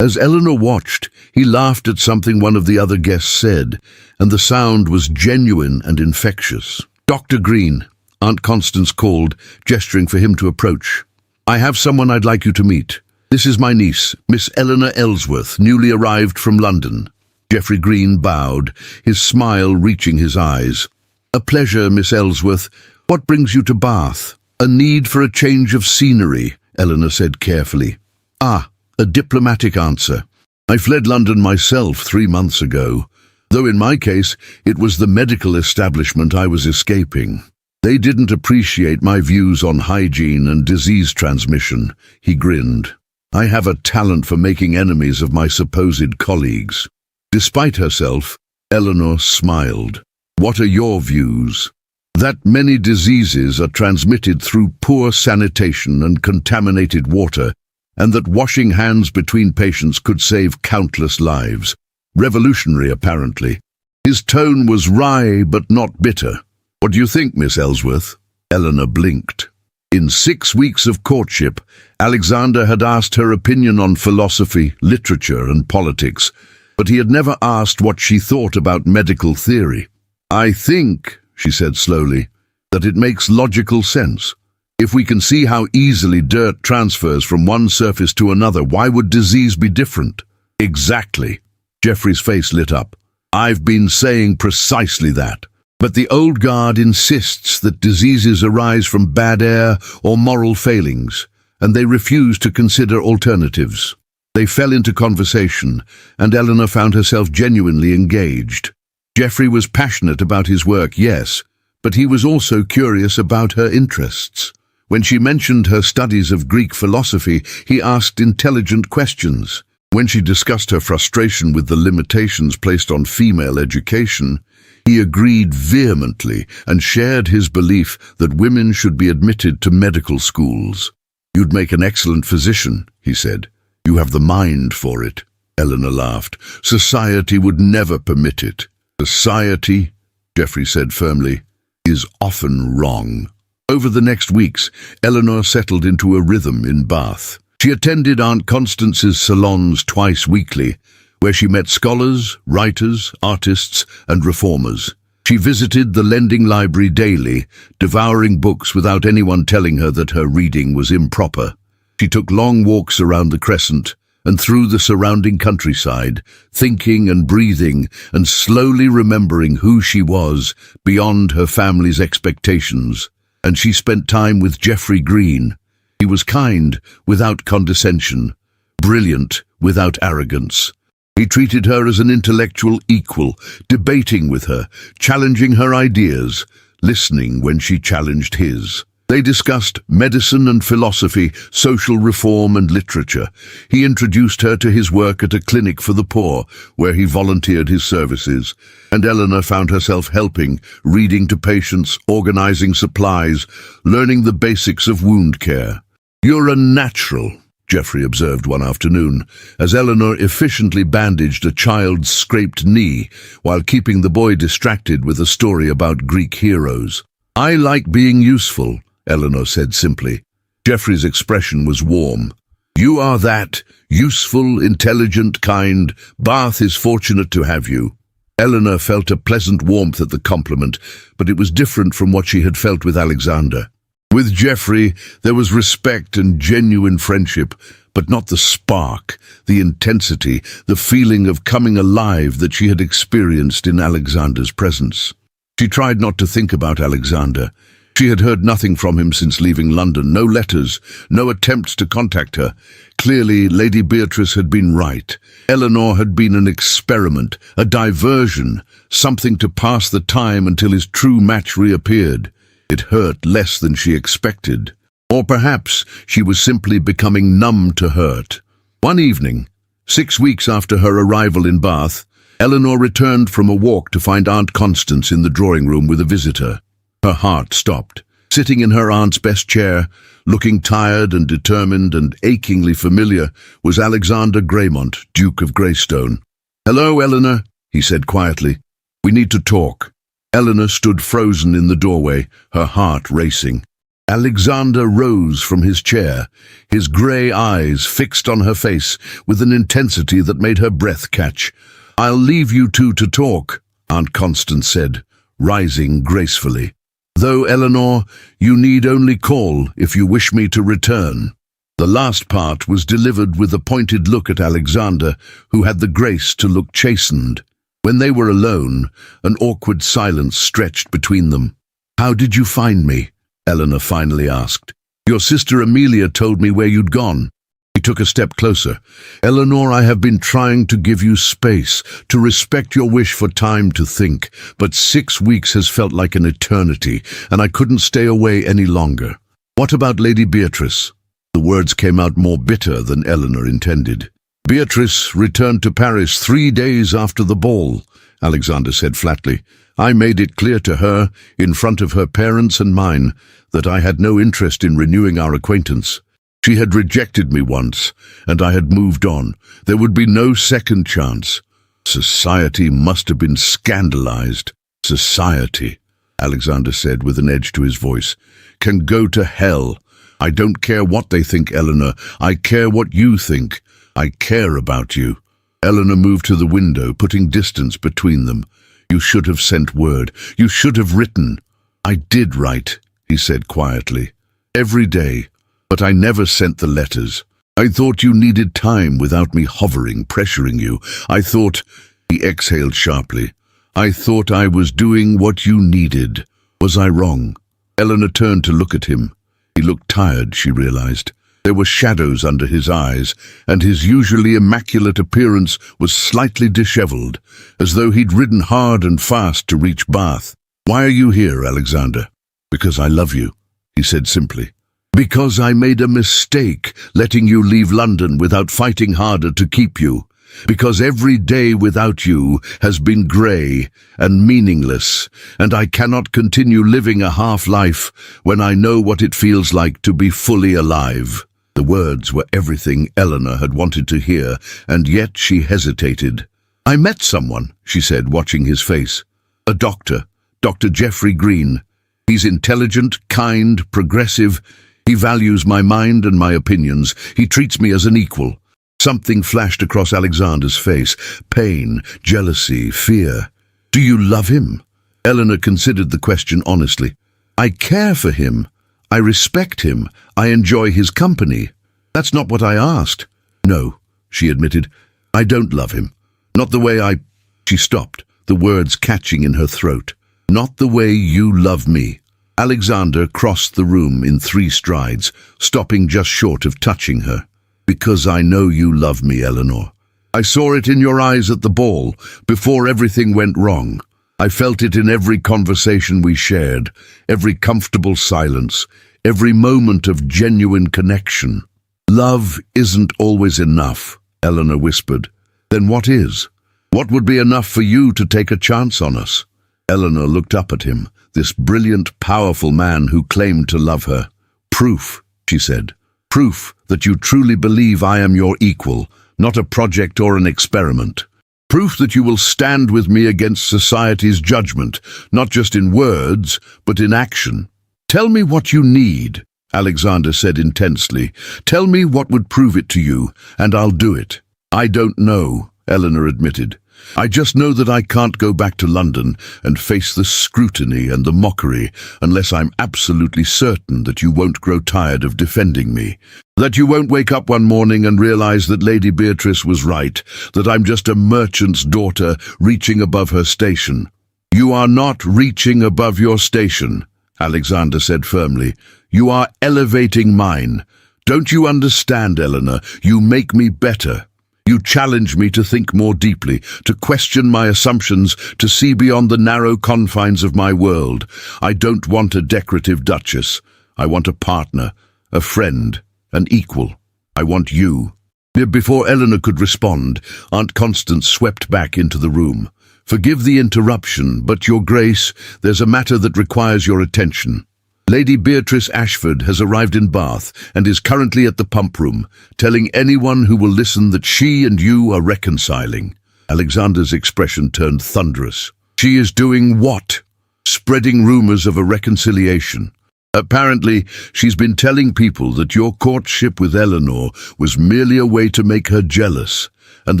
As Eleanor watched, he laughed at something one of the other guests said, and the sound was genuine and infectious. "Dr. Green," Aunt Constance called, gesturing for him to approach. "I have someone I'd like you to meet. This is my niece, Miss Eleanor Ellsworth, newly arrived from London." Geoffrey Green bowed, his smile reaching his eyes. "A pleasure, Miss Ellsworth. What brings you to Bath?" "A need for a change of scenery," Eleanor said carefully. "Ah, a diplomatic answer. I fled London myself 3 months ago, though in my case it was the medical establishment I was escaping. They didn't appreciate my views on hygiene and disease transmission," he grinned. "I have a talent for making enemies of my supposed colleagues." Despite herself, Eleanor smiled. "What are your views?" "That many diseases are transmitted through poor sanitation and contaminated water, and that washing hands between patients could save countless lives. Revolutionary, apparently." His tone was wry but not bitter. What do you think, Miss Ellsworth? Eleanor blinked. In 6 weeks of courtship, Alexander had asked her opinion on philosophy, literature, and politics, but he had never asked what she thought about medical theory. I think, she said slowly, that it makes logical sense. If we can see how easily dirt transfers from one surface to another, why would disease be different? Exactly. Geoffrey's face lit up. I've been saying precisely that. But the old guard insists that diseases arise from bad air or moral failings, and they refuse to consider alternatives. They fell into conversation, and Eleanor found herself genuinely engaged. Geoffrey was passionate about his work, yes, but he was also curious about her interests. When she mentioned her studies of Greek philosophy, he asked intelligent questions. When she discussed her frustration with the limitations placed on female education, he agreed vehemently and shared his belief that women should be admitted to medical schools. You'd make an excellent physician, he said. You have the mind for it. Eleanor laughed. Society would never permit it. Society, Geoffrey said firmly, is often wrong. Over the next weeks, Eleanor settled into a rhythm in Bath. She attended Aunt Constance's salons twice weekly, where she met scholars, writers, artists, and reformers. She visited the lending library daily, devouring books without anyone telling her that her reading was improper. She took long walks around the Crescent and through the surrounding countryside, thinking and breathing and slowly remembering who she was beyond her family's expectations. And she spent time with Geoffrey Green. He was kind without condescension, brilliant without arrogance. He treated her as an intellectual equal, debating with her, challenging her ideas, listening when she challenged his. They discussed medicine and philosophy, social reform and literature. He introduced her to his work at a clinic for the poor, where he volunteered his services, and Eleanor found herself helping, reading to patients, organizing supplies, learning the basics of wound care. You're a natural, Geoffrey observed one afternoon, as Eleanor efficiently bandaged a child's scraped knee while keeping the boy distracted with a story about Greek heroes. I like being useful, Eleanor said simply. Geoffrey's expression was warm. You are that, useful, intelligent, kind. Bath is fortunate to have you. Eleanor felt a pleasant warmth at the compliment, but it was different from what she had felt with Alexander. With Geoffrey, there was respect and genuine friendship, but not the spark, the intensity, the feeling of coming alive that she had experienced in Alexander's presence. She tried not to think about Alexander. She had heard nothing from him since leaving London, no letters, no attempts to contact her. Clearly, Lady Beatrice had been right. Eleanor had been an experiment, a diversion, something to pass the time until his true match reappeared. It hurt less than she expected. Or perhaps she was simply becoming numb to hurt. One evening, 6 weeks after her arrival in Bath, Eleanor returned from a walk to find Aunt Constance in the drawing room with a visitor. Her heart stopped. Sitting in her aunt's best chair, looking tired and determined and achingly familiar, was Alexander Greymont, Duke of Greystone. "Hello, Eleanor," he said quietly. "We need to talk." Eleanor stood frozen in the doorway, her heart racing. Alexander rose from his chair, his grey eyes fixed on her face with an intensity that made her breath catch. "I'll leave you two to talk," Aunt Constance said, rising gracefully. "Though, Eleanor, you need only call if you wish me to return." The last part was delivered with a pointed look at Alexander, who had the grace to look chastened. When they were alone, an awkward silence stretched between them. "How did you find me?" Eleanor finally asked. "Your sister Amelia told me where you'd gone." He took a step closer. "Eleanor, I have been trying to give you space, to respect your wish for time to think, but 6 weeks has felt like an eternity, and I couldn't stay away any longer. What about Lady Beatrice?" The words came out more bitter than Eleanor intended. "Beatrice returned to Paris 3 days after the ball," Alexander said flatly. "I made it clear to her, in front of her parents and mine, that I had no interest in renewing our acquaintance. She had rejected me once, and I had moved on. There would be no second chance. Society must have been scandalized. Society." Alexander said with an edge to his voice, "can go to hell. I don't care what they think, Eleanor. I care what you think. I care about you." Eleanor moved to the window, putting distance between them. "You should have sent word. You should have written." "I did write," he said quietly. "Every day. But I never sent the letters. I thought you needed time without me hovering, pressuring you. I thought—" He exhaled sharply. "I thought I was doing what you needed. Was I wrong?" Eleanor turned to look at him. He looked tired, she realized. There were shadows under his eyes, and his usually immaculate appearance was slightly disheveled, as though he'd ridden hard and fast to reach Bath. "Why are you here, Alexander?" "Because I love you," he said simply. "Because I made a mistake letting you leave London without fighting harder to keep you. Because every day without you has been grey and meaningless, and I cannot continue living a half-life when I know what it feels like to be fully alive." The words were everything Eleanor had wanted to hear, and yet she hesitated. "I met someone," she said, watching his face. "A doctor, Dr. Geoffrey Green. He's intelligent, kind, progressive. He values my mind and my opinions. He treats me as an equal." Something flashed across Alexander's face. Pain, jealousy, fear. "Do you love him?" Eleanor considered the question honestly. "I care for him. I respect him. I enjoy his company." "That's not what I asked." "No," she admitted. "I don't love him. Not the way I—" She stopped, the words catching in her throat. "Not the way you love me." Alexander crossed the room in 3 strides, stopping just short of touching her. "Because I know you love me, Eleanor. I saw it in your eyes at the ball, before everything went wrong. I felt it in every conversation we shared, every comfortable silence, every moment of genuine connection." "Love isn't always enough," Eleanor whispered. "Then what is? What would be enough for you to take a chance on us?" Eleanor looked up at him, this brilliant, powerful man who claimed to love her. "Proof," she said. "Proof that you truly believe I am your equal, not a project or an experiment. Proof that you will stand with me against society's judgment, not just in words, but in action." "Tell me what you need," Alexander said intensely. "Tell me what would prove it to you, and I'll do it." "I don't know," Eleanor admitted. "I just know that I can't go back to London and face the scrutiny and the mockery unless I'm absolutely certain that you won't grow tired of defending me. That you won't wake up one morning and realize that Lady Beatrice was right, that I'm just a merchant's daughter reaching above her station." "You are not reaching above your station," Alexander said firmly. "You are elevating mine. Don't you understand, Eleanor? You make me better. You challenge me to think more deeply, to question my assumptions, to see beyond the narrow confines of my world. I don't want a decorative duchess. I want a partner, a friend, an equal. I want you." Before Eleanor could respond, Aunt Constance swept back into the room. "Forgive the interruption, but Your Grace, there's a matter that requires your attention. Lady Beatrice Ashford has arrived in Bath and is currently at the pump room, telling anyone who will listen that she and you are reconciling." Alexander's expression turned thunderous. "She is doing what?" "Spreading rumors of a reconciliation. Apparently, she's been telling people that your courtship with Eleanor was merely a way to make her jealous, and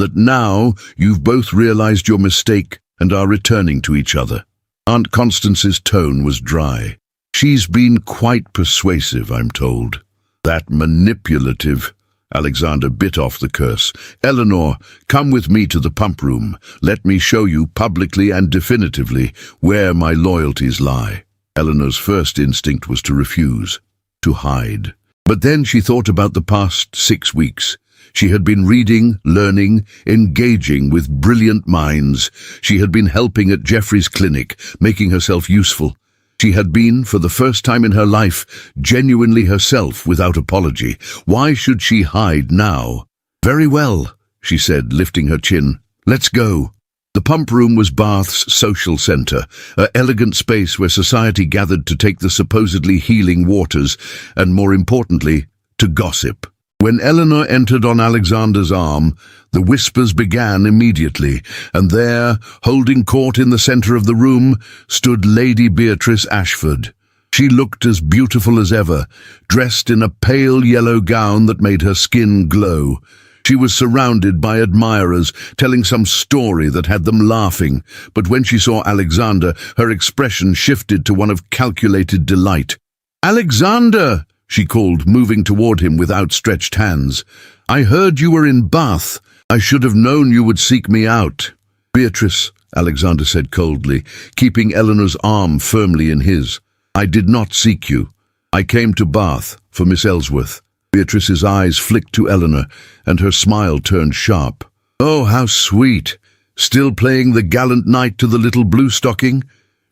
that now you've both realized your mistake and are returning to each other." Aunt Constance's tone was dry. "She's been quite persuasive, I'm told." "That manipulative." Alexander bit off the curse. "Eleanor, come with me to the pump room. Let me show you publicly and definitively where my loyalties lie." Eleanor's first instinct was to refuse, to hide. But then she thought about the past 6 weeks. She had been reading, learning, engaging with brilliant minds. She had been helping at Geoffrey's clinic, making herself useful. She had been, for the first time in her life, genuinely herself without apology. Why should she hide now? "Very well," she said, lifting her chin. "Let's go." The pump room was Bath's social centre, an elegant space where society gathered to take the supposedly healing waters, and more importantly, to gossip. When Eleanor entered on Alexander's arm, the whispers began immediately, and there, holding court in the centre of the room, stood Lady Beatrice Ashford. She looked as beautiful as ever, dressed in a pale yellow gown that made her skin glow. She was surrounded by admirers, telling some story that had them laughing, but when she saw Alexander, her expression shifted to one of calculated delight. "Alexander!" she called, moving toward him with outstretched hands. "I heard you were in Bath. I should have known you would seek me out." "Beatrice," Alexander said coldly, keeping Eleanor's arm firmly in his, "I did not seek you. I came to Bath for Miss Ellsworth." Beatrice's eyes flicked to Eleanor, and her smile turned sharp. "Oh, how sweet! Still playing the gallant knight to the little blue-stocking?"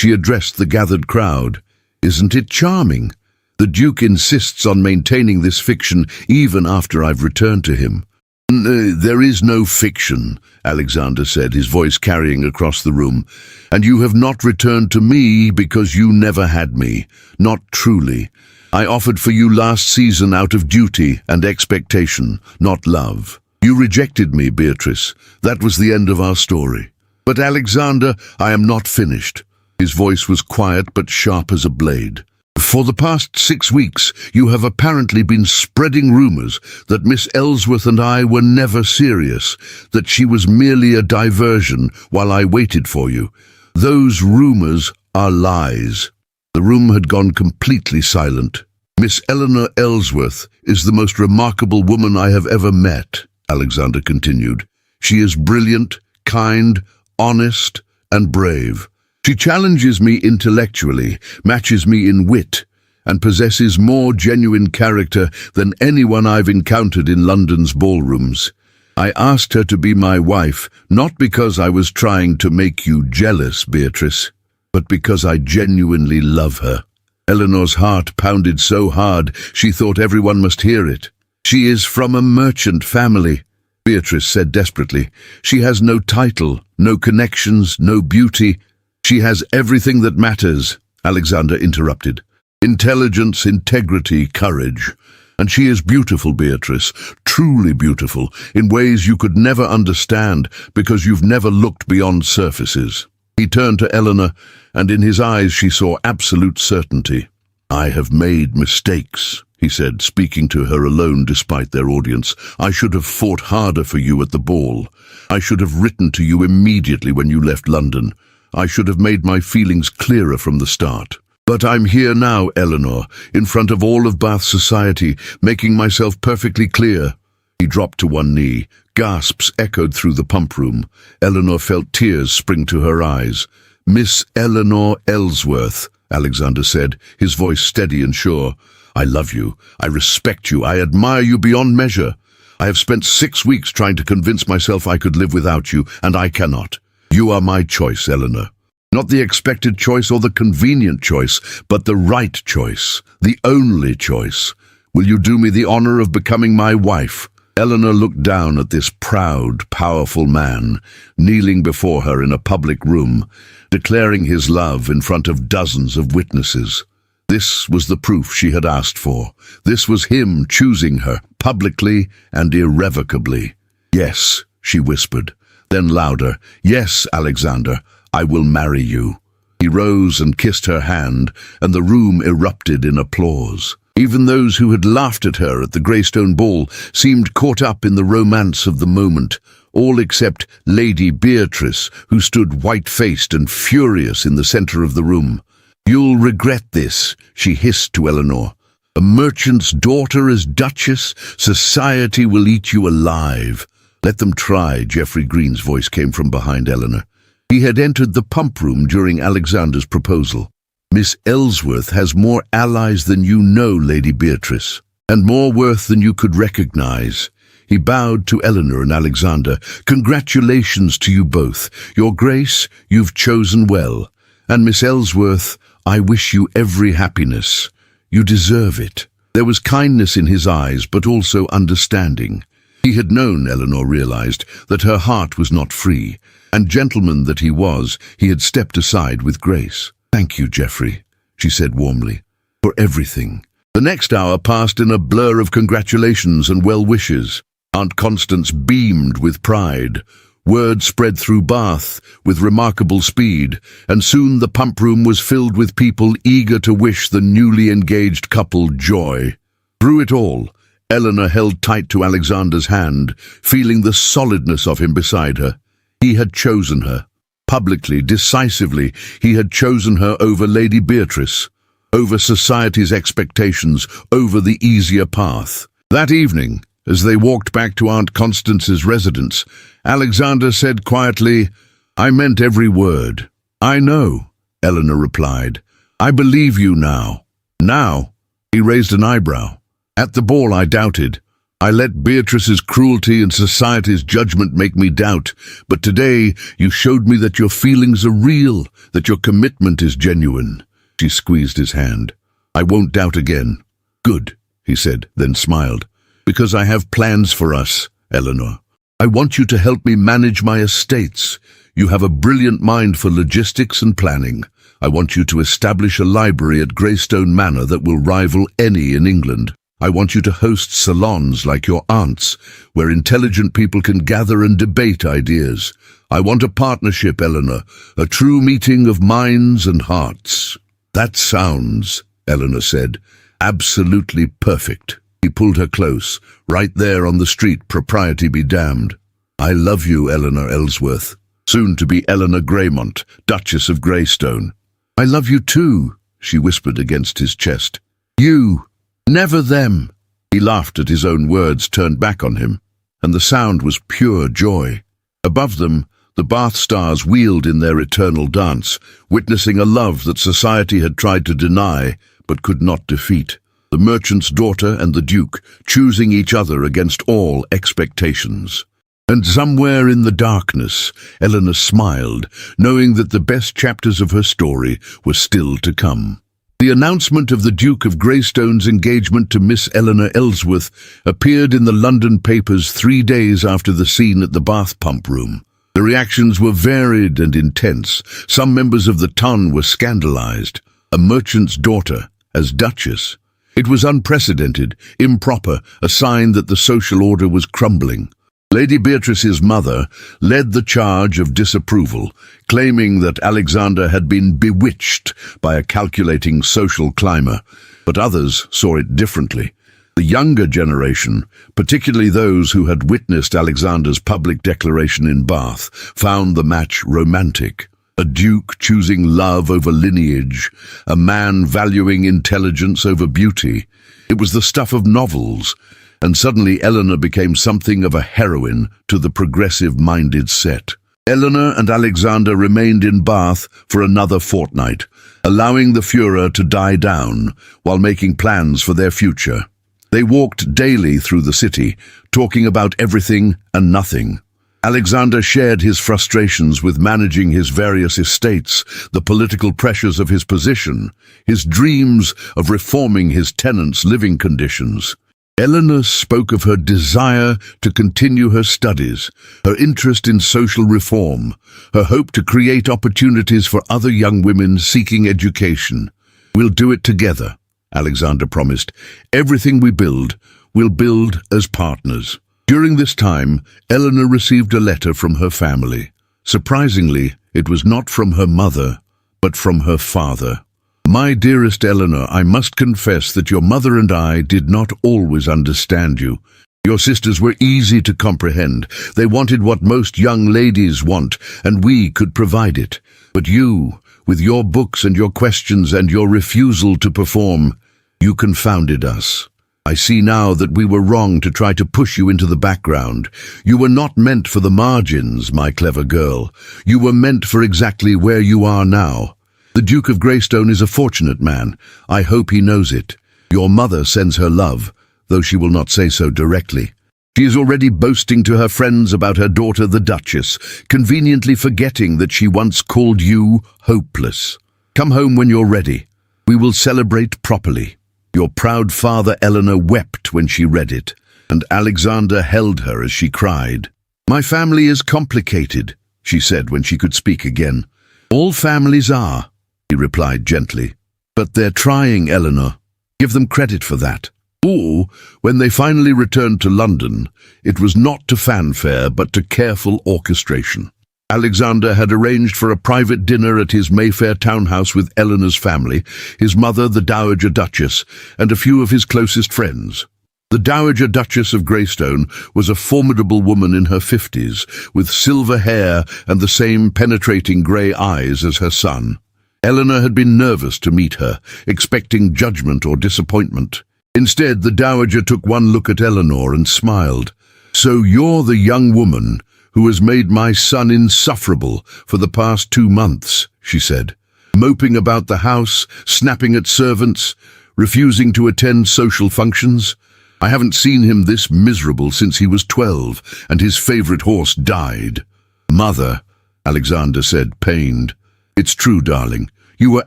She addressed the gathered crowd. "Isn't it charming? The Duke insists on maintaining this fiction even after I've returned to him." "There is no fiction," Alexander said, his voice carrying across the room. "And you have not returned to me because you never had me. Not truly. I offered for you last season out of duty and expectation, not love. You rejected me, Beatrice. That was the end of our story. But Alexander, I am not finished." His voice was quiet but sharp as a blade. "For the past 6 weeks, you have apparently been spreading rumors that Miss Ellsworth and I were never serious, that she was merely a diversion while I waited for you. Those rumors are lies." The room had gone completely silent. "Miss Eleanor Ellsworth is the most remarkable woman I have ever met," Alexander continued. "She is brilliant, kind, honest, and brave. She challenges me intellectually, matches me in wit, and possesses more genuine character than anyone I've encountered in London's ballrooms. I asked her to be my wife, not because I was trying to make you jealous, Beatrice, but because I genuinely love her." Eleanor's heart pounded so hard she thought everyone must hear it. "She is from a merchant family," Beatrice said desperately. "She has no title, no connections, no beauty. She has everything that matters," Alexander interrupted. "Intelligence, integrity, courage. And she is beautiful, Beatrice, truly beautiful, in ways you could never understand because you've never looked beyond surfaces." He turned to Eleanor, and in his eyes she saw absolute certainty. "I have made mistakes," he said, speaking to her alone despite their audience. "I should have fought harder for you at the ball. I should have written to you immediately when you left London. I should have made my feelings clearer from the start. But I'm here now, Eleanor, in front of all of Bath society, making myself perfectly clear." He dropped to one knee. Gasps echoed through the pump room. Eleanor felt tears spring to her eyes. "Miss Eleanor Ellsworth," Alexander said, his voice steady and sure. "I love you. I respect you. I admire you beyond measure. I have spent 6 weeks trying to convince myself I could live without you, and I cannot. You are my choice, Eleanor. Not the expected choice or the convenient choice, but the right choice, the only choice. Will you do me the honor of becoming my wife?" Eleanor looked down at this proud, powerful man, kneeling before her in a public room, declaring his love in front of dozens of witnesses. This was the proof she had asked for. This was him choosing her, publicly and irrevocably. "Yes," she whispered. Then louder, "Yes, Alexander, I will marry you." He rose and kissed her hand, and the room erupted in applause. Even those who had laughed at her at the Greystone Ball seemed caught up in the romance of the moment, all except Lady Beatrice, who stood white-faced and furious in the centre of the room. "You'll regret this," she hissed to Eleanor. "A merchant's daughter as Duchess? Society will eat you alive." "Let them try," Geoffrey Green's voice came from behind Eleanor. He had entered the pump room during Alexander's proposal. "Miss Ellsworth has more allies than you know, Lady Beatrice, and more worth than you could recognize." He bowed to Eleanor and Alexander. "Congratulations to you both. Your Grace, you've chosen well. And Miss Ellsworth, I wish you every happiness. You deserve it." There was kindness in his eyes, but also understanding. He had known, Eleanor realized, that her heart was not free, and gentleman that he was, he had stepped aside with grace. "Thank you, Geoffrey," she said warmly, "for everything. The next hour passed in a blur of congratulations and well-wishes. Aunt Constance beamed with pride. Word spread through Bath with remarkable speed, and soon the pump room was filled with people eager to wish the newly engaged couple joy. Through it all, Eleanor held tight to Alexander's hand, feeling the solidness of him beside her. He had chosen her. Publicly, decisively, he had chosen her over Lady Beatrice, over society's expectations, over the easier path. That evening, as they walked back to Aunt Constance's residence, Alexander said quietly, "I meant every word." "I know," Eleanor replied. "I believe you now." "Now?" He raised an eyebrow. "At the ball I doubted. I let Beatrice's cruelty and society's judgment make me doubt, but today you showed me that your feelings are real, that your commitment is genuine." She squeezed his hand. "I won't doubt again." "Good," he said, then smiled. "Because I have plans for us, Eleanor. I want you to help me manage my estates. You have a brilliant mind for logistics and planning. I want you to establish a library at Greystone Manor that will rival any in England. I want you to host salons like your aunt's, where intelligent people can gather and debate ideas. I want a partnership, Eleanor, a true meeting of minds and hearts." "That sounds," Eleanor said, "absolutely perfect." He pulled her close. "Right there on the street, propriety be damned. I love you, Eleanor Ellsworth, soon to be Eleanor Greymont, Duchess of Greystone." "I love you too," she whispered against his chest. "You, never them." He laughed at his own words turned back on him, and the sound was pure joy. Above them, the Bath stars wheeled in their eternal dance, witnessing a love that society had tried to deny but could not defeat. The merchant's daughter and the Duke, choosing each other against all expectations. And somewhere in the darkness, Eleanor smiled, knowing that the best chapters of her story were still to come. The announcement of the Duke of Greystone's engagement to Miss Eleanor Ellsworth appeared in the London papers 3 days after the scene at the Bath pump room. The reactions were varied and intense. Some members of the ton were scandalized. A merchant's daughter, as Duchess. It was unprecedented, improper, a sign that the social order was crumbling. Lady Beatrice's mother led the charge of disapproval, claiming that Alexander had been bewitched by a calculating social climber, but others saw it differently. The younger generation, particularly those who had witnessed Alexander's public declaration in Bath, found the match romantic. A duke choosing love over lineage, a man valuing intelligence over beauty. It was the stuff of novels, and suddenly Eleanor became something of a heroine to the progressive-minded set. Eleanor and Alexander remained in Bath for another fortnight, allowing the furor to die down while making plans for their future. They walked daily through the city, talking about everything and nothing. Alexander shared his frustrations with managing his various estates, the political pressures of his position, his dreams of reforming his tenants' living conditions. Eleanor spoke of her desire to continue her studies, her interest in social reform, her hope to create opportunities for other young women seeking education. "We'll do it together," Alexander promised. "Everything we build, we'll build as partners." During this time, Eleanor received a letter from her family. Surprisingly, it was not from her mother, but from her father. "My dearest Eleanor, I must confess that your mother and I did not always understand you. Your sisters were easy to comprehend. They wanted what most young ladies want, and we could provide it. But you, with your books and your questions and your refusal to perform, you confounded us. I see now that we were wrong to try to push you into the background. You were not meant for the margins, my clever girl. You were meant for exactly where you are now. The Duke of Greystone is a fortunate man. I hope he knows it. Your mother sends her love, though she will not say so directly. She is already boasting to her friends about her daughter the Duchess, conveniently forgetting that she once called you hopeless. Come home when you're ready. We will celebrate properly." Your proud father Eleanor wept when she read it, and Alexander held her as she cried. "My family is complicated," she said when she could speak again. "All families are," he replied gently. "But they're trying, Eleanor. Give them credit for that. Or, when they finally returned to London, it was not to fanfare but to careful orchestration. Alexander had arranged for a private dinner at his Mayfair townhouse with Eleanor's family, his mother, the Dowager Duchess, and a few of his closest friends. The Dowager Duchess of Greystone was a formidable woman in her 50s, with silver hair and the same penetrating grey eyes as her son. Eleanor had been nervous to meet her, expecting judgment or disappointment. Instead, the Dowager took one look at Eleanor and smiled. "So you're the young woman who has made my son insufferable for the past 2 months," she said, "moping about the house, snapping at servants, refusing to attend social functions. I haven't seen him this miserable since he was 12 and his favourite horse died." "Mother," Alexander said, pained. "It's true, darling. You were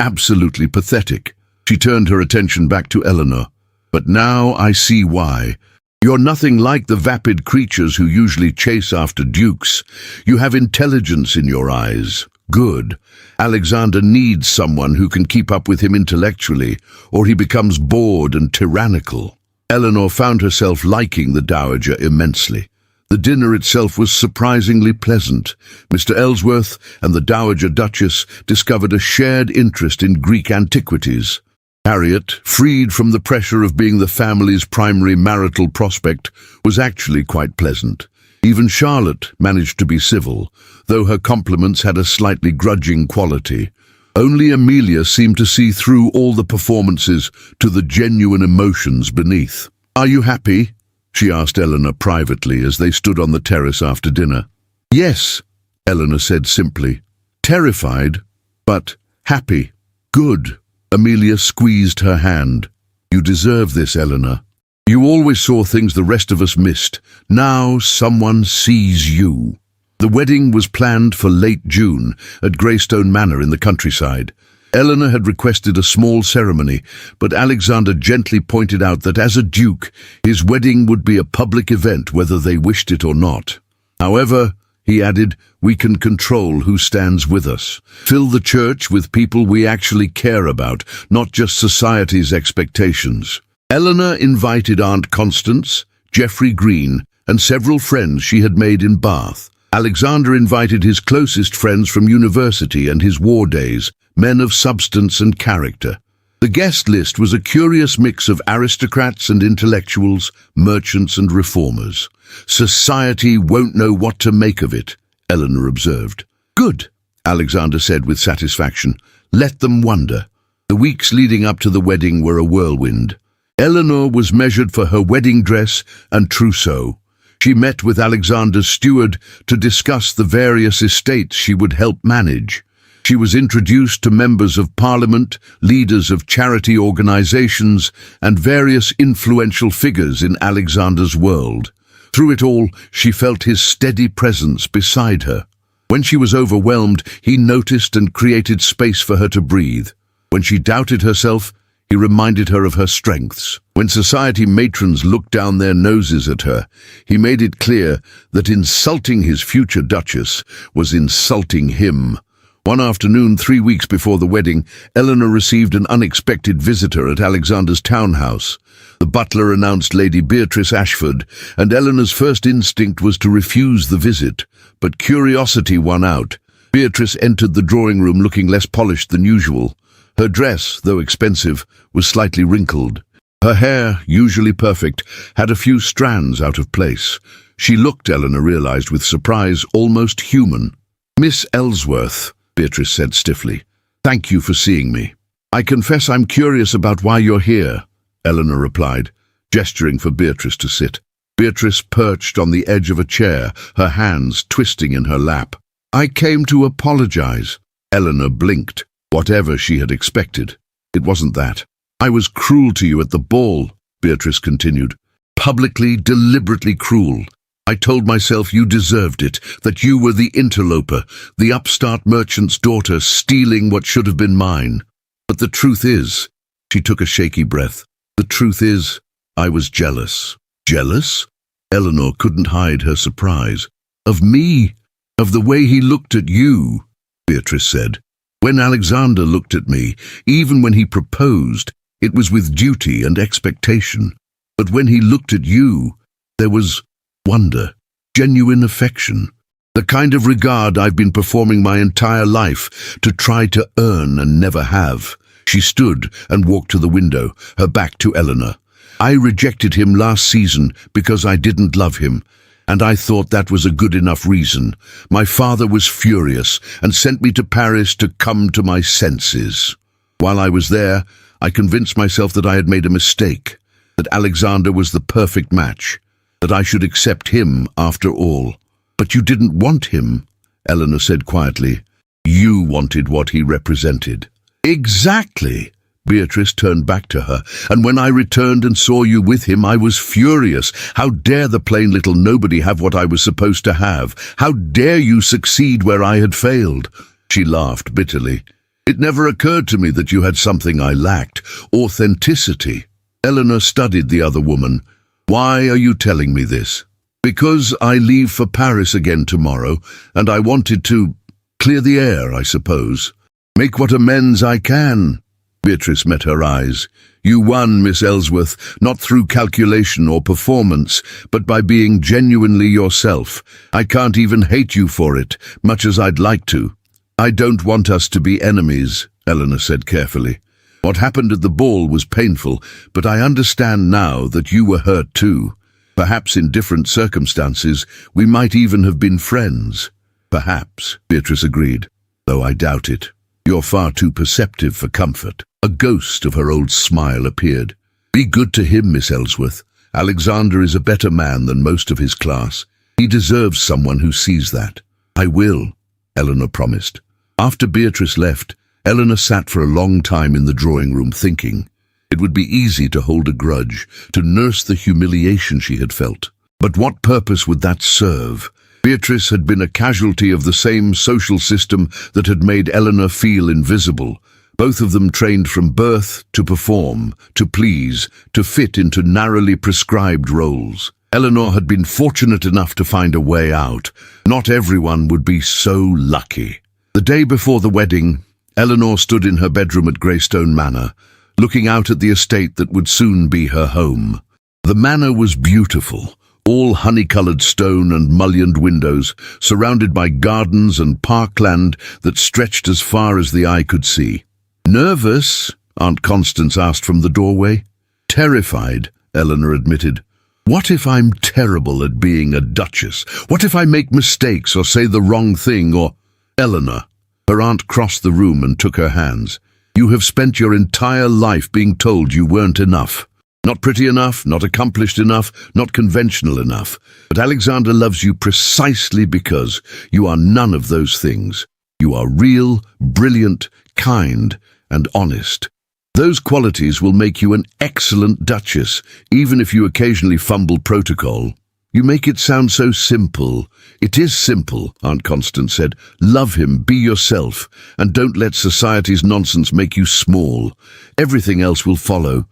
absolutely pathetic." She turned her attention back to Eleanor. "But now I see why. You're nothing like the vapid creatures who usually chase after dukes. You have intelligence in your eyes. Good. Alexander needs someone who can keep up with him intellectually, or he becomes bored and tyrannical." Eleanor found herself liking the Dowager immensely. The dinner itself was surprisingly pleasant. Mr. Ellsworth and the Dowager Duchess discovered a shared interest in Greek antiquities. Harriet, freed from the pressure of being the family's primary marital prospect, was actually quite pleasant. Even Charlotte managed to be civil, though her compliments had a slightly grudging quality. Only Amelia seemed to see through all the performances to the genuine emotions beneath. "Are you happy?" she asked Eleanor privately as they stood on the terrace after dinner. "Yes," Eleanor said simply. "Terrified, but happy." "Good." Amelia squeezed her hand. "You deserve this, Eleanor. You always saw things the rest of us missed. Now someone sees you." The wedding was planned for late June at Greystone Manor in the countryside. Eleanor had requested a small ceremony, but Alexander gently pointed out that as a duke, his wedding would be a public event whether they wished it or not. "However," he added, "we can control who stands with us. Fill the church with people we actually care about, not just society's expectations." Eleanor invited Aunt Constance, Geoffrey Green, and several friends she had made in Bath. Alexander invited his closest friends from university and his war days, men of substance and character. The guest list was a curious mix of aristocrats and intellectuals, merchants and reformers. "Society won't know what to make of it," Eleanor observed. "Good," Alexander said with satisfaction. "Let them wonder." The weeks leading up to the wedding were a whirlwind. Eleanor was measured for her wedding dress and trousseau. She met with Alexander's steward to discuss the various estates she would help manage. She was introduced to members of Parliament, leaders of charity organizations, and various influential figures in Alexander's world. Through it all, she felt his steady presence beside her. When she was overwhelmed, he noticed and created space for her to breathe. When she doubted herself, he reminded her of her strengths. When society matrons looked down their noses at her, he made it clear that insulting his future duchess was insulting him. One afternoon, 3 weeks before the wedding, Eleanor received an unexpected visitor at Alexander's townhouse. The butler announced Lady Beatrice Ashford, and Eleanor's first instinct was to refuse the visit, but curiosity won out. Beatrice entered the drawing room looking less polished than usual. Her dress, though expensive, was slightly wrinkled. Her hair, usually perfect, had a few strands out of place. She looked, Eleanor realized with surprise, almost human. "Miss Ellsworth," Beatrice said stiffly, "thank you for seeing me." "I confess I'm curious about why you're here," Eleanor replied, gesturing for Beatrice to sit. Beatrice perched on the edge of a chair, her hands twisting in her lap. "I came to apologize." Eleanor blinked. Whatever she had expected. It wasn't that. "I was cruel to you at the ball," Beatrice continued. "Publicly, deliberately cruel. I told myself you deserved it, that you were the interloper, the upstart merchant's daughter stealing what should have been mine. But the truth is," she took a shaky breath, "the truth is, I was jealous." "Jealous?" Eleanor couldn't hide her surprise. "Of me, of the way he looked at you," Beatrice said. "When Alexander looked at me, even when he proposed, It was with duty and expectation. But when he looked at you, there was wonder, genuine affection, the kind of regard I've been performing my entire life to try to earn and never have. She stood and walked to the window, her back to Eleanor. I rejected him last season because I didn't love him, and I thought that was a good enough reason. My father was furious and sent me to Paris to come to my senses. While I was there, I convinced myself that I had made a mistake, that Alexander was the perfect match, that I should accept him after all. But you didn't want him, Eleanor said quietly. You wanted what he represented. Exactly. Beatrice turned back to her, and when I returned and saw you with him, I was furious. How dare the plain little nobody have what I was supposed to have? How dare you succeed where I had failed? She laughed bitterly. It never occurred to me that you had something I lacked, authenticity. Eleanor studied the other woman. Why are you telling me this? Because I leave for Paris again tomorrow, and I wanted to clear the air, I suppose. Make what amends I can. Beatrice met her eyes. You won, Miss Ellsworth, not through calculation or performance, but by being genuinely yourself. I can't even hate you for it, much as I'd like to. I don't want us to be enemies, Eleanor said carefully. What happened at the ball was painful, but I understand now that you were hurt too. Perhaps in different circumstances, we might even have been friends. Perhaps, Beatrice agreed, though I doubt it. You're far too perceptive for comfort. A ghost of her old smile appeared. Be good to him, Miss Ellsworth. Alexander is a better man than most of his class. He deserves someone who sees that. I will, Eleanor promised. After Beatrice left, Eleanor sat for a long time in the drawing room thinking. It would be easy to hold a grudge, to nurse the humiliation she had felt. But what purpose would that serve? Beatrice had been a casualty of the same social system that had made Eleanor feel invisible. Both of them trained from birth to perform, to please, to fit into narrowly prescribed roles. Eleanor had been fortunate enough to find a way out. Not everyone would be so lucky. The day before the wedding, Eleanor stood in her bedroom at Greystone Manor, looking out at the estate that would soon be her home. The manor was beautiful, all honey-coloured stone and mullioned windows, surrounded by gardens and parkland that stretched as far as the eye could see. Nervous? Aunt Constance asked from the doorway. Terrified, Eleanor admitted. What if I'm terrible at being a duchess? What if I make mistakes or say the wrong thing or... Eleanor. Her aunt crossed the room and took her hands. You have spent your entire life being told you weren't enough. Not pretty enough, not accomplished enough, not conventional enough. But Alexander loves you precisely because you are none of those things. You are real, brilliant, kind, and honest. Those qualities will make you an excellent duchess, even if you occasionally fumble protocol. You make it sound so simple. It is simple, Aunt Constance said. Love him, be yourself, and don't let society's nonsense make you small. Everything else will follow.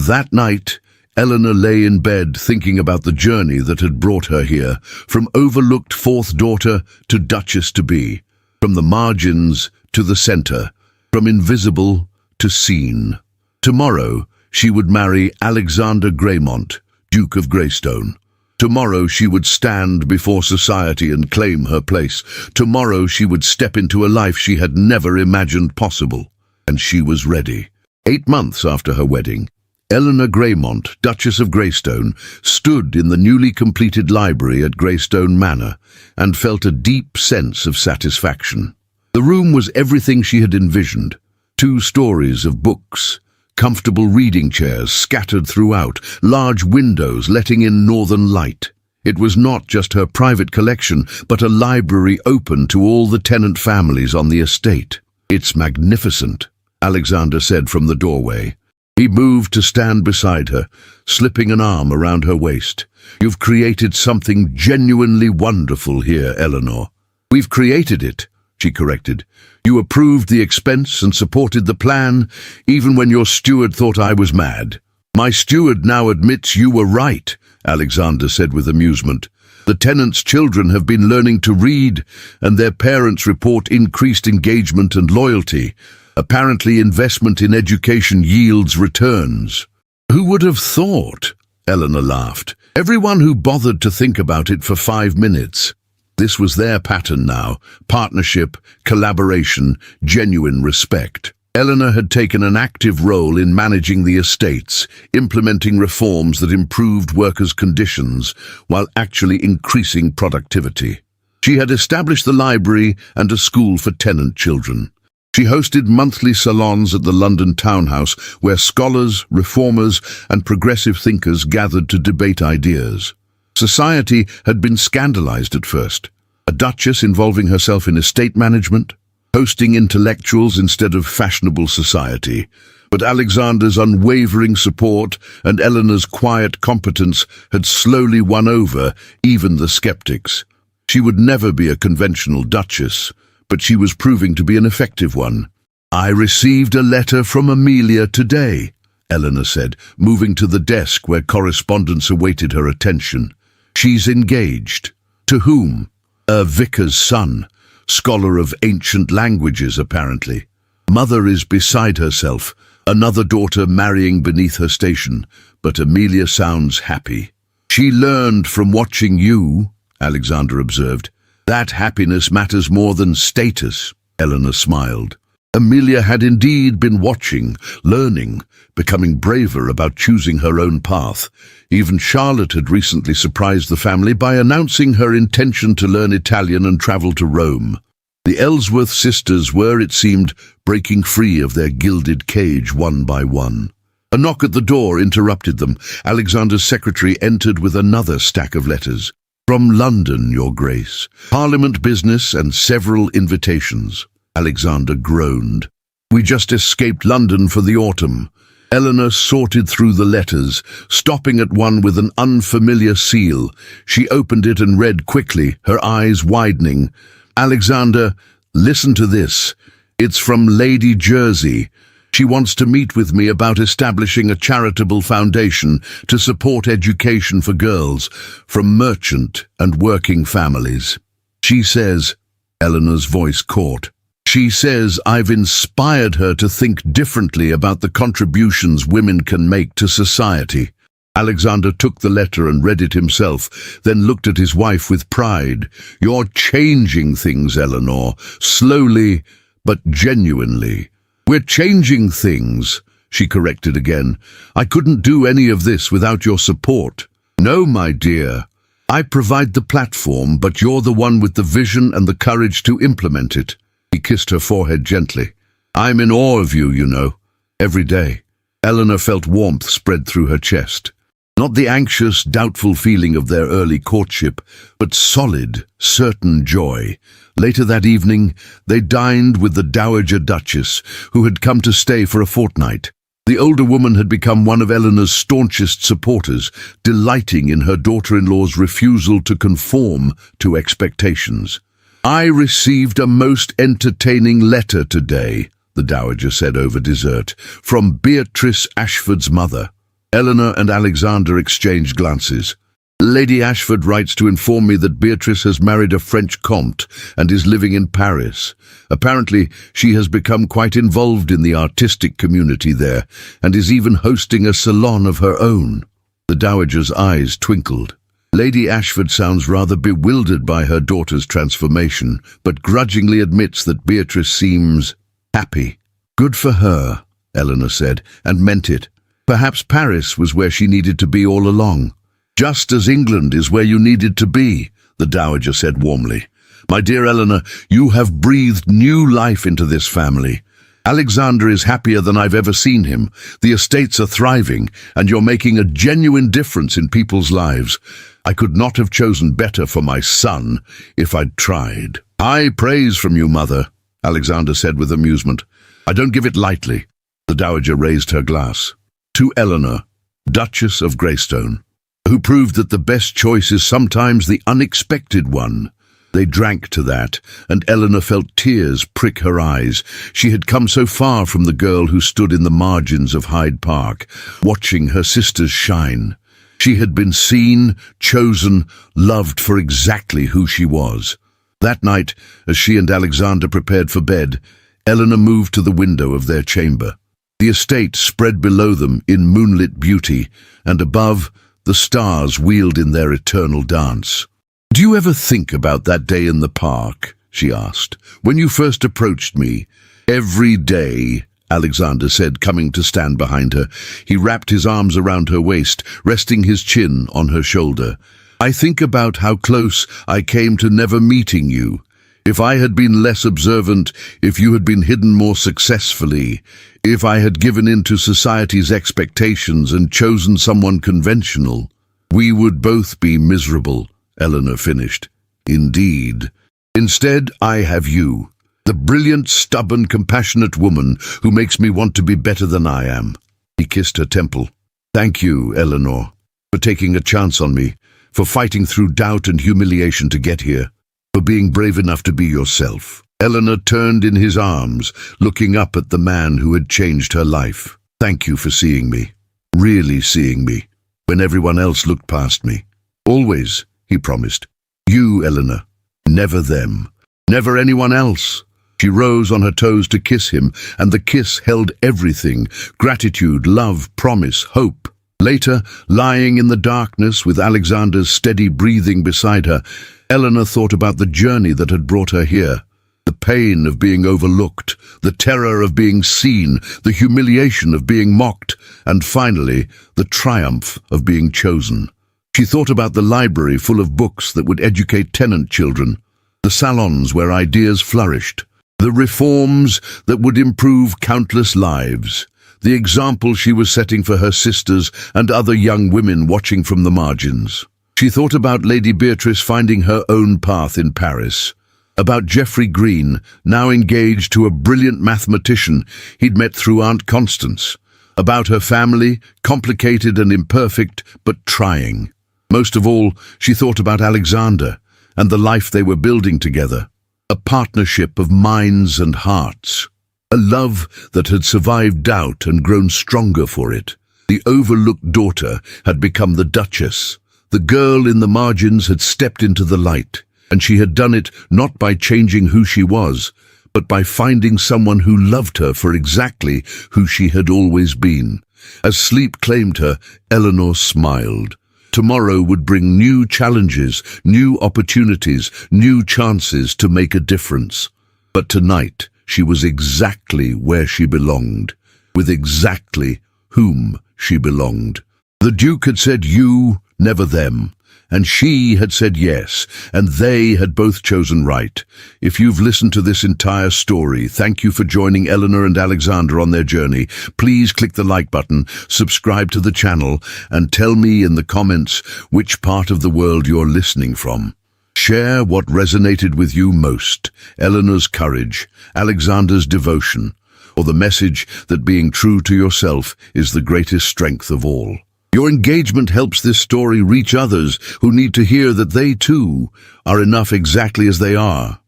That night, Eleanor lay in bed thinking about the journey that had brought her here, from overlooked fourth daughter to duchess-to-be, from the margins to the centre, from invisible to seen. Tomorrow, she would marry Alexander Greymont, Duke of Greystone. Tomorrow she would stand before society and claim her place. Tomorrow she would step into a life she had never imagined possible. And she was ready. 8 months after her wedding, Eleanor Greymont, Duchess of Greystone, stood in the newly completed library at Greystone Manor and felt a deep sense of satisfaction. The room was everything she had envisioned. 2 stories of books, comfortable reading chairs scattered throughout, large windows letting in northern light. It was not just her private collection, but a library open to all the tenant families on the estate. It's magnificent, Alexander said from the doorway. He moved to stand beside her, slipping an arm around her waist. You've created something genuinely wonderful here, Eleanor. We've created it, she corrected. You approved the expense and supported the plan, even when your steward thought I was mad. My steward now admits you were right, Alexander said with amusement. The tenants' children have been learning to read, and their parents report increased engagement and loyalty. Apparently, investment in education yields returns. Who would have thought? Eleanor laughed. Everyone who bothered to think about it for 5 minutes. This was their pattern now. Partnership, collaboration, genuine respect. Eleanor had taken an active role in managing the estates, implementing reforms that improved workers' conditions while actually increasing productivity. She had established the library and a school for tenant children. She hosted monthly salons at the London townhouse where scholars, reformers, and progressive thinkers gathered to debate ideas. Society had been scandalized at first. A duchess involving herself in estate management, hosting intellectuals instead of fashionable society. But Alexander's unwavering support and Eleanor's quiet competence had slowly won over even the skeptics. She would never be a conventional duchess, but she was proving to be an effective one. "I received a letter from Amelia today," Eleanor said, moving to the desk where correspondence awaited her attention. "She's engaged." "To whom?" "A vicar's son, scholar of ancient languages, apparently. Mother is beside herself, another daughter marrying beneath her station, but Amelia sounds happy." "She learned from watching you," Alexander observed. "That happiness matters more than status," Eleanor smiled. Amelia had indeed been watching, learning, becoming braver about choosing her own path. Even Charlotte had recently surprised the family by announcing her intention to learn Italian and travel to Rome. The Ellsworth sisters were, it seemed, breaking free of their gilded cage one by one. A knock at the door interrupted them. Alexander's secretary entered with another stack of letters. "From London, Your Grace. Parliament business and several invitations." Alexander groaned. "We just escaped London for the autumn." Eleanor sorted through the letters, stopping at one with an unfamiliar seal. She opened it and read quickly, her eyes widening. "Alexander, listen to this. It's from Lady Jersey. She wants to meet with me about establishing a charitable foundation to support education for girls from merchant and working families. She says," Eleanor's voice caught, "she says I've inspired her to think differently about the contributions women can make to society." Alexander took the letter and read it himself, then looked at his wife with pride. "You're changing things, Eleanor, slowly but genuinely." "We're changing things," she corrected again. "I couldn't do any of this without your support." "No, my dear. I provide the platform, but you're the one with the vision and the courage to implement it." He kissed her forehead gently. "I'm in awe of you, you know, every day." Eleanor felt warmth spread through her chest. Not the anxious, doubtful feeling of their early courtship, but solid, certain joy. Later that evening, they dined with the Dowager Duchess, who had come to stay for a fortnight. The older woman had become one of Eleanor's staunchest supporters, delighting in her daughter-in-law's refusal to conform to expectations. "I received a most entertaining letter today," the Dowager said over dessert, "from Beatrice Ashford's mother." Eleanor and Alexander exchanged glances. "Lady Ashford writes to inform me that Beatrice has married a French comte and is living in Paris. Apparently, she has become quite involved in the artistic community there and is even hosting a salon of her own." The Dowager's eyes twinkled. Lady Ashford sounds rather bewildered by her daughter's transformation, but grudgingly admits that Beatrice seems happy. "Good for her," Eleanor said, and meant it. Perhaps Paris was where she needed to be all along. "Just as England is where you needed to be," the Dowager said warmly. "My dear Eleanor, you have breathed new life into this family. Alexander is happier than I've ever seen him. The estates are thriving, and you're making a genuine difference in people's lives. I could not have chosen better for my son if I'd tried." "High praise from you, Mother," Alexander said with amusement. "I don't give it lightly." The Dowager raised her glass. "To Eleanor, Duchess of Greystone, who proved that the best choice is sometimes the unexpected one." They drank to that, and Eleanor felt tears prick her eyes. She had come so far from the girl who stood in the margins of Hyde Park, watching her sisters shine. She had been seen, chosen, loved for exactly who she was. That night, as she and Alexander prepared for bed, Eleanor moved to the window of their chamber. The estate spread below them in moonlit beauty, and above, the stars wheeled in their eternal dance. "Do you ever think about that day in the park?" she asked. "When you first approached me?" "Every day," Alexander said, coming to stand behind her. He wrapped his arms around her waist, resting his chin on her shoulder. "I think about how close I came to never meeting you. If I had been less observant, if you had been hidden more successfully, if I had given in to society's expectations and chosen someone conventional, we would both be miserable," Eleanor finished. "Indeed. Instead, I have you, the brilliant, stubborn, compassionate woman who makes me want to be better than I am." He kissed her temple. "Thank you, Eleanor, for taking a chance on me, for fighting through doubt and humiliation to get here, for being brave enough to be yourself." Eleanor turned in his arms, looking up at the man who had changed her life. "Thank you for seeing me, really seeing me, when everyone else looked past me. Always," he promised. "You, Eleanor, never them, never anyone else." She rose on her toes to kiss him, and the kiss held everything: gratitude, love, promise, hope. Later, lying in the darkness with Alexander's steady breathing beside her, Eleanor thought about the journey that had brought her here. The pain of being overlooked, the terror of being seen, the humiliation of being mocked, and finally, the triumph of being chosen. She thought about the library full of books that would educate tenant children, the salons where ideas flourished, the reforms that would improve countless lives, the example she was setting for her sisters and other young women watching from the margins. She thought about Lady Beatrice finding her own path in Paris, about Geoffrey Green, now engaged to a brilliant mathematician he'd met through Aunt Constance, about her family, complicated and imperfect, but trying. Most of all, she thought about Alexander and the life they were building together, a partnership of minds and hearts, a love that had survived doubt and grown stronger for it. The overlooked daughter had become the Duchess. The girl in the margins had stepped into the light, and she had done it not by changing who she was, but by finding someone who loved her for exactly who she had always been. As sleep claimed her, Eleanor smiled. Tomorrow would bring new challenges, new opportunities, new chances to make a difference. But tonight, she was exactly where she belonged, with exactly whom she belonged. The Duke had said you, never them, and she had said yes, and they had both chosen right. If you've listened to this entire story, thank you for joining Eleanor and Alexander on their journey. Please click the like button, subscribe to the channel, and tell me in the comments which part of the world you're listening from. Share what resonated with you most: Eleanor's courage, Alexander's devotion, or the message that being true to yourself is the greatest strength of all. Your engagement helps this story reach others who need to hear that they too are enough exactly as they are.